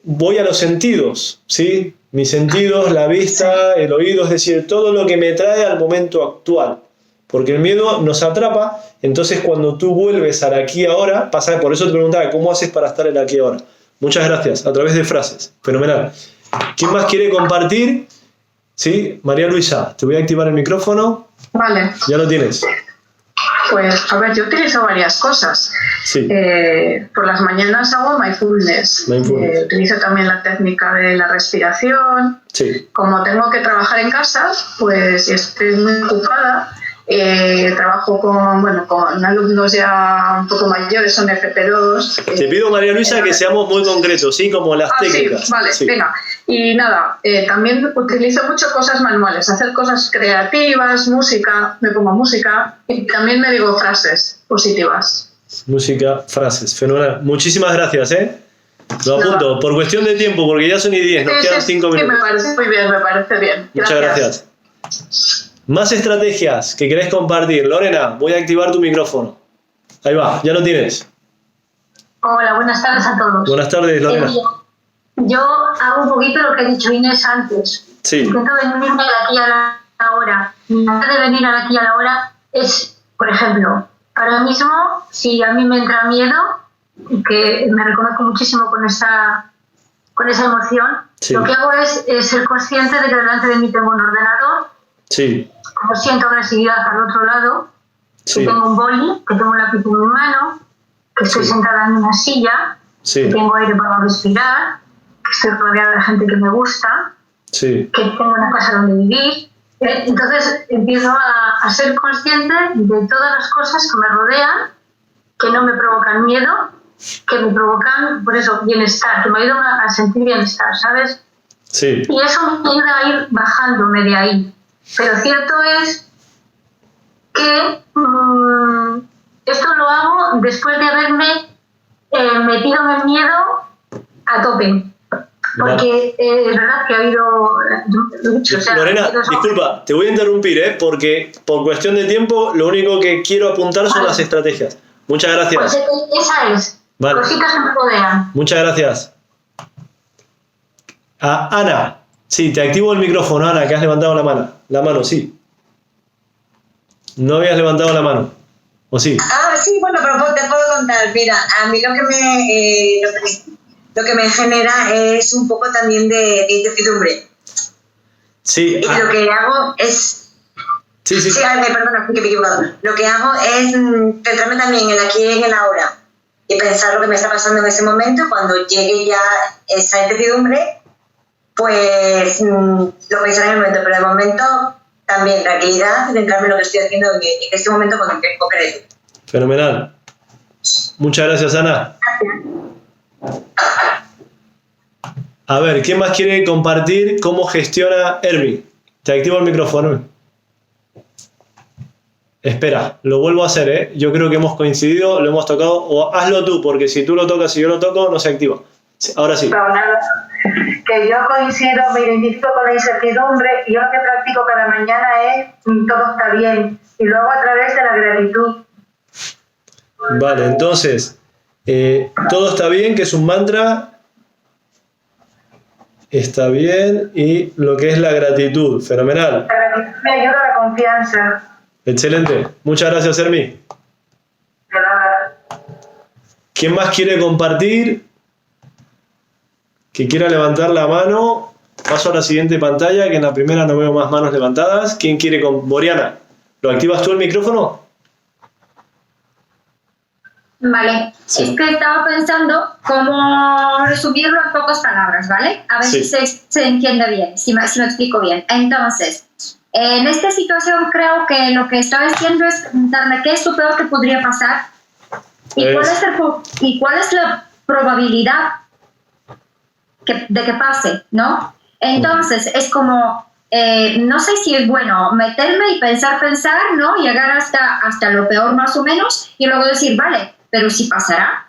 Voy a los sentidos, ¿sí? Mis sentidos, la vista, el oído, es decir, todo lo que me trae al momento actual. Porque el miedo nos atrapa, entonces cuando tú vuelves al aquí y ahora, pasa, por eso te preguntaba, ¿cómo haces para estar en el aquí y ahora? Muchas gracias, a través de frases, fenomenal. ¿Quién más quiere compartir? Sí, María Luisa, te voy a activar el micrófono. Vale. Ya lo tienes. Pues, a ver, yo utilizo varias cosas. Sí. Por las mañanas hago mindfulness. Utilizo también la técnica de la respiración. Sí. Como tengo que trabajar en casa, pues estoy muy ocupada. Trabajo con alumnos ya un poco mayores, son FP2. Te pido, María Luisa, que seamos muy concretos, ¿sí? Como las técnicas. Sí, vale, sí. Venga. Y nada, también utilizo mucho cosas manuales, hacer cosas creativas, música, me pongo música y también me digo frases positivas. Música, frases, fenomenal. Muchísimas gracias, ¿eh? Lo apunto, por cuestión de tiempo, porque ya son y 10, nos quedan 5 minutos. Sí, me parece muy bien, me parece bien. Muchas gracias. Más estrategias que querés compartir. Lorena, voy a activar tu micrófono. Ahí va, ya lo tienes. Hola, buenas tardes a todos. Buenas tardes, Lorena. Yo hago un poquito lo que ha dicho Inés antes. Sí. Intento venirme de aquí a la hora. Mi manera de venir a aquí a la hora es, por ejemplo, ahora mismo, si a mí me entra miedo, que me reconozco muchísimo con esa emoción, sí. Lo que hago es ser consciente de que delante de mí tengo un ordenador. Sí. Como siento agresividad al otro lado, sí. Que tengo un boli, que tengo un lápiz en mi mano, que estoy sentada en una silla, sí. que tengo aire para respirar, que estoy rodeada de gente que me gusta, sí. que tengo una casa donde vivir. Entonces empiezo a ser consciente de todas las cosas que me rodean, que no me provocan miedo, que me provocan, por eso, bienestar, que me ayudan a sentir bienestar, ¿sabes? Sí. Y eso me ayuda a ir bajándome de ahí. Pero cierto es que esto lo hago después de haberme metido en el miedo a tope. Porque es verdad que ha habido... Lorena, disculpa, te voy a interrumpir, porque por cuestión de tiempo lo único que quiero apuntar son las estrategias. Muchas gracias. Pues esa es. Vale. Cositas que me rodean. Muchas gracias. Ana, sí, te activo el micrófono, Ana, que has levantado la mano. La mano, sí. No habías levantado la mano, ¿o sí? Ah, sí, bueno, pero te puedo contar. Mira, a mí lo que me genera es un poco también de incertidumbre. Sí. Y lo que hago es... Sí. Perdona, que me he equivocado. Lo que hago es centrarme también en el aquí y en el ahora. Y pensar lo que me está pasando en ese momento. Cuando llegue ya esa incertidumbre, pues lo pensaré en el momento. Pero de momento, también tranquilidad y centrarme en lo que estoy haciendo en este momento concreto. Fenomenal. Muchas gracias, Ana. A ver, ¿quién más quiere compartir cómo gestiona Hermi? Te activo el micrófono. Espera, lo vuelvo a hacer, ¿eh? Yo creo que hemos coincidido, lo hemos tocado. O hazlo tú, porque si tú lo tocas y yo lo toco, no se activa. Ahora sí. Pero nada, que yo coincido, me identifico con la incertidumbre y yo lo que practico cada mañana es todo está bien. Y luego a través de la gratitud. Vale, entonces, todo está bien, que es un mantra. Está bien, y lo que es la gratitud, fenomenal. La gratitud me ayuda a la confianza. Excelente, muchas gracias, Hermi. De nada. ¿Quién más quiere compartir? Que quiera levantar la mano. Paso a la siguiente pantalla, que en la primera no veo más manos levantadas. ¿Quién quiere con Boriana? ¿Lo activas tú el micrófono? Vale, Sí. es que estaba pensando cómo resumirlo en pocas palabras, ¿vale? A ver Sí. si se entiende bien, si me explico bien. Entonces, en esta situación creo que lo que estoy haciendo es preguntarme qué es lo peor que podría pasar y cuál es la probabilidad de que pase, ¿no? Entonces, es como, no sé si es bueno meterme y pensar, ¿no? Llegar hasta lo peor más o menos y luego decir, vale, pero si pasará,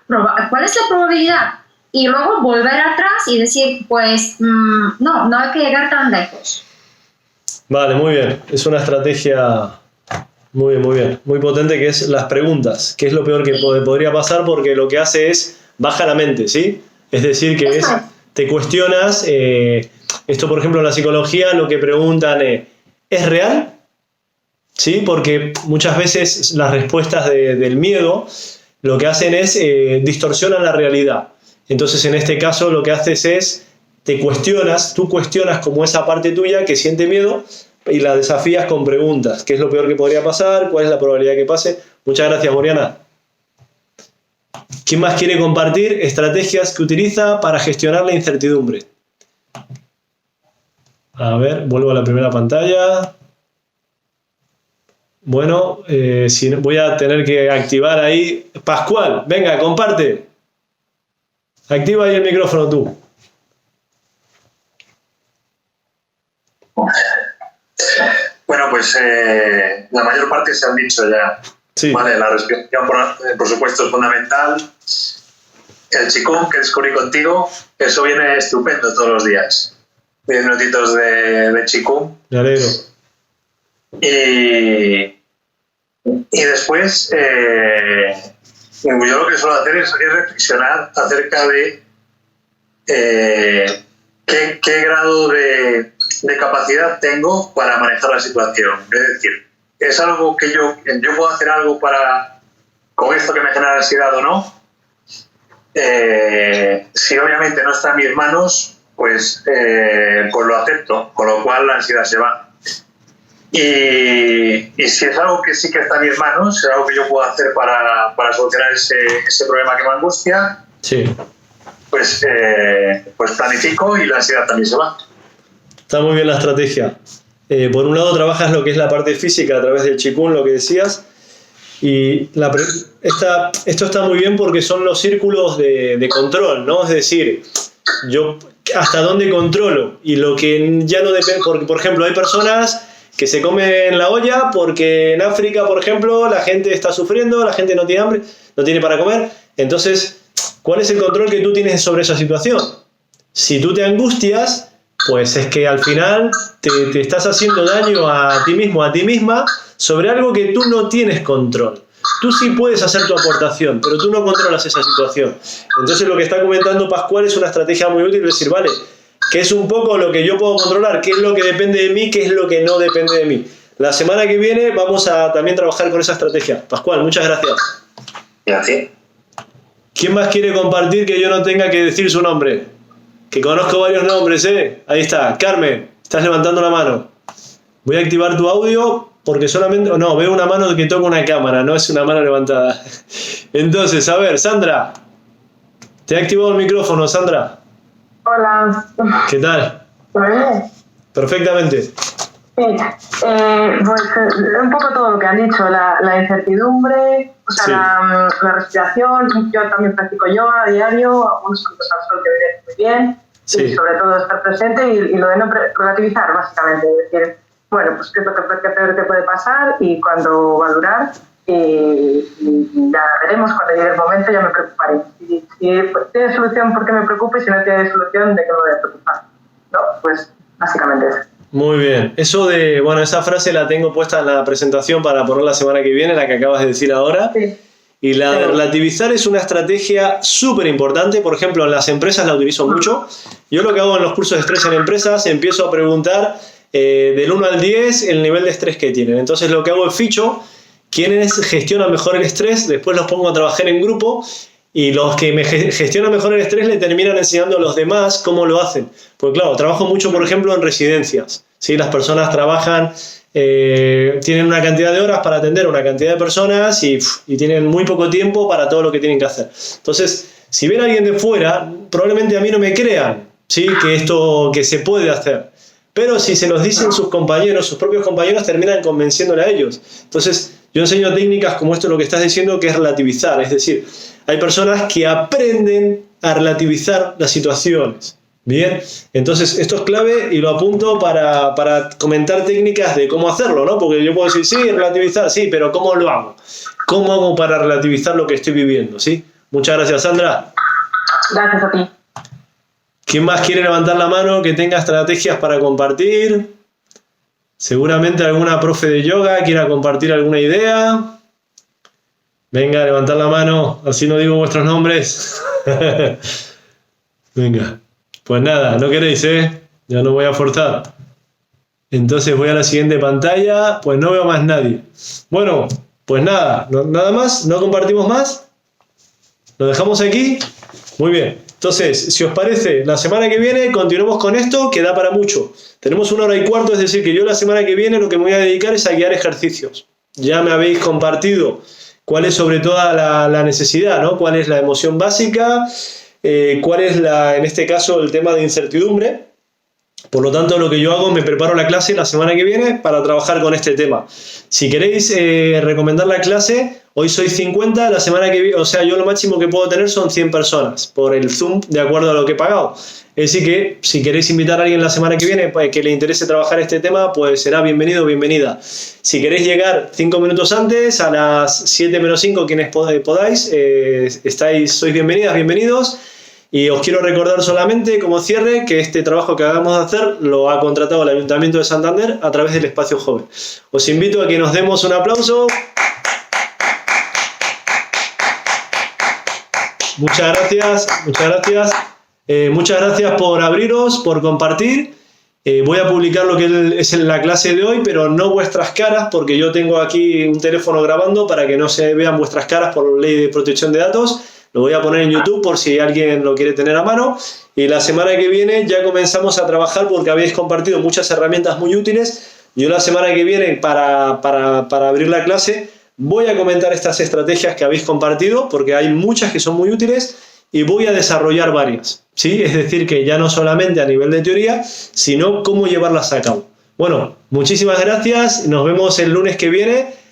¿cuál es la probabilidad? Y luego volver atrás y decir, pues, no hay que llegar tan lejos. Vale, muy bien. Es una estrategia muy bien. Muy potente, que es las preguntas. ¿Qué es lo peor que podría pasar? Porque lo que hace es baja la mente, ¿sí? Es decir, que te cuestionas. Esto, por ejemplo, en la psicología lo que preguntan es ¿real? ¿sí? Porque muchas veces las respuestas del miedo lo que hacen es distorsionan la realidad. Entonces, en este caso, lo que haces es tú cuestionas como esa parte tuya que siente miedo y la desafías con preguntas. ¿Qué es lo peor que podría pasar? ¿Cuál es la probabilidad que pase? Muchas gracias, Moriana. ¿Quién más quiere compartir estrategias que utiliza para gestionar la incertidumbre? A ver, vuelvo a la primera pantalla. Bueno, voy a tener que activar ahí. Pascual, venga, comparte. Activa ahí el micrófono tú. Bueno, pues la mayor parte se han dicho ya. Sí. Vale, la respiración, por supuesto, es fundamental. El Qigong que descubrí contigo, eso viene estupendo todos los días. 10 minutitos de Qigong. Me alegro. Y después, yo lo que suelo hacer es reflexionar acerca de qué grado de capacidad tengo para manejar la situación. Es decir, ¿es algo que yo puedo hacer algo con esto que me genera ansiedad o no? Si obviamente no está en mis manos, pues lo acepto, con lo cual la ansiedad se va. Y si es algo que sí que está en mis manos, es algo que yo puedo hacer para solucionar ese problema que me angustia, sí. Pues planifico y la ansiedad también se va. Está muy bien la estrategia. Por un lado trabajas lo que es la parte física a través del Qigong, lo que decías, y esto está muy bien porque son los círculos de control, ¿no? Es decir, yo hasta dónde controlo y lo que ya no depende, porque por ejemplo hay personas que se comen la olla porque en África, por ejemplo, la gente está sufriendo, la gente no tiene hambre, no tiene para comer. Entonces, ¿cuál es el control que tú tienes sobre esa situación? Si tú te angustias, pues es que al final te estás haciendo daño a ti mismo, a ti misma, sobre algo que tú no tienes control. Tú sí puedes hacer tu aportación, pero tú no controlas esa situación. Entonces lo que está comentando Pascual es una estrategia muy útil, es decir, vale, ¿qué es un poco lo que yo puedo controlar? ¿Qué es lo que depende de mí? ¿Qué es lo que no depende de mí? La semana que viene vamos a también trabajar con esa estrategia. Pascual, muchas gracias. Gracias. ¿Quién más quiere compartir que yo no tenga que decir su nombre? Que conozco varios nombres, ¿eh? Ahí está. Carmen, estás levantando la mano. Voy a activar tu audio porque solamente... No, veo una mano que toca una cámara, no es una mano levantada. Entonces, a ver, Sandra. ¿Te ha activado el micrófono, Sandra? Hola. ¿Qué tal? ¿Me Perfectamente. Sí. Pues un poco todo lo que han dicho, la incertidumbre, o sea, sí. la respiración. Yo también practico yoga a diario, algunos saltos al sol que vienen muy bien, sí. Y sobre todo estar presente y lo de no relativizar, básicamente. Es decir, bueno, pues qué es lo que peor te puede pasar y cuándo va a durar. Y ya veremos, cuando llegue el momento ya me preocuparé. Si tiene solución, ¿por qué me preocupe? Si no tiene solución, ¿de qué me voy a preocupar? ¿No? Pues básicamente eso. Muy bien. Esa frase la tengo puesta en la presentación para poner la semana que viene, la que acabas de decir ahora. Sí. Y la de relativizar es una estrategia súper importante. Por ejemplo, en las empresas la utilizo mucho. Yo lo que hago en los cursos de estrés en empresas, empiezo a preguntar del 1 al 10 el nivel de estrés que tienen. Entonces lo que hago es ficho quiénes gestionan mejor el estrés, después los pongo a trabajar en grupo y los que me gestionan mejor el estrés le terminan enseñando a los demás cómo lo hacen. Porque claro, trabajo mucho, por ejemplo, en residencias, ¿sí? Las personas trabajan, tienen una cantidad de horas para atender a una cantidad de personas y tienen muy poco tiempo para todo lo que tienen que hacer. Entonces, si ven a alguien de fuera, probablemente a mí no me crean, ¿sí? Que se puede hacer. Pero si se los dicen sus compañeros, sus propios compañeros, terminan convenciéndole a ellos. Entonces, yo enseño técnicas como esto, lo que estás diciendo, que es relativizar. Es decir, hay personas que aprenden a relativizar las situaciones. Bien, entonces esto es clave y lo apunto para comentar técnicas de cómo hacerlo, ¿no? Porque yo puedo decir, sí, relativizar, sí, pero ¿cómo lo hago? ¿Cómo hago para relativizar lo que estoy viviendo? ¿Sí? Muchas gracias, Sandra. Gracias a ti. ¿Quién más quiere levantar la mano que tenga estrategias para compartir? Seguramente alguna profe de yoga quiera compartir alguna idea. Venga, levantar la mano, así no digo vuestros nombres. Venga. Pues nada, no queréis, ¿eh? Ya no voy a forzar. Entonces voy a la siguiente pantalla, pues no veo más nadie. Bueno, pues nada, nada más, no compartimos más. ¿Lo dejamos aquí? Muy bien. Entonces, si os parece, la semana que viene continuamos con esto, que da para mucho. Tenemos 1 hora y cuarto, es decir, que yo la semana que viene lo que me voy a dedicar es a guiar ejercicios. Ya me habéis compartido cuál es sobre todo la necesidad, ¿no? Cuál es la emoción básica, cuál es en este caso el tema de incertidumbre. Por lo tanto, lo que yo hago, me preparo la clase la semana que viene para trabajar con este tema. Si queréis recomendar la clase, hoy sois 50, la semana que viene, o sea, yo lo máximo que puedo tener son 100 personas por el Zoom, de acuerdo a lo que he pagado. Así que, si queréis invitar a alguien la semana que viene pues, que le interese trabajar este tema, pues será bienvenido o bienvenida. Si queréis llegar 5 minutos antes, a las 7 menos 5, quienes podáis, sois bienvenidas, bienvenidos. Y os quiero recordar solamente, como cierre, que este trabajo que acabamos de hacer lo ha contratado el Ayuntamiento de Santander a través del Espacio Joven. Os invito a que nos demos un aplauso. Muchas gracias, muchas gracias. Muchas gracias por abriros, por compartir. Voy a publicar lo que es en la clase de hoy, pero no vuestras caras, porque yo tengo aquí un teléfono grabando para que no se vean vuestras caras por ley de protección de datos. Lo voy a poner en YouTube por si alguien lo quiere tener a mano. Y la semana que viene ya comenzamos a trabajar porque habéis compartido muchas herramientas muy útiles. Yo la semana que viene, para abrir la clase, voy a comentar estas estrategias que habéis compartido porque hay muchas que son muy útiles y voy a desarrollar varias, ¿sí? Es decir, que ya no solamente a nivel de teoría, sino cómo llevarlas a cabo. Bueno, muchísimas gracias. Nos vemos el lunes que viene.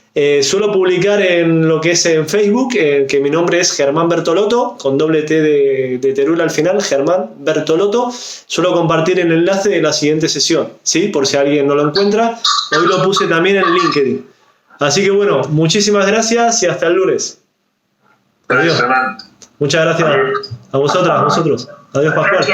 Suelo publicar en lo que es en Facebook, que mi nombre es Germán Bertolotto, con doble T de Teruel al final, Germán Bertolotto. Suelo compartir el enlace de la siguiente sesión, ¿sí? Por si alguien no lo encuentra. Hoy lo puse también en LinkedIn. Así que bueno, muchísimas gracias y hasta el lunes. Adiós. Muchas gracias a vosotros. Adiós, Pascual.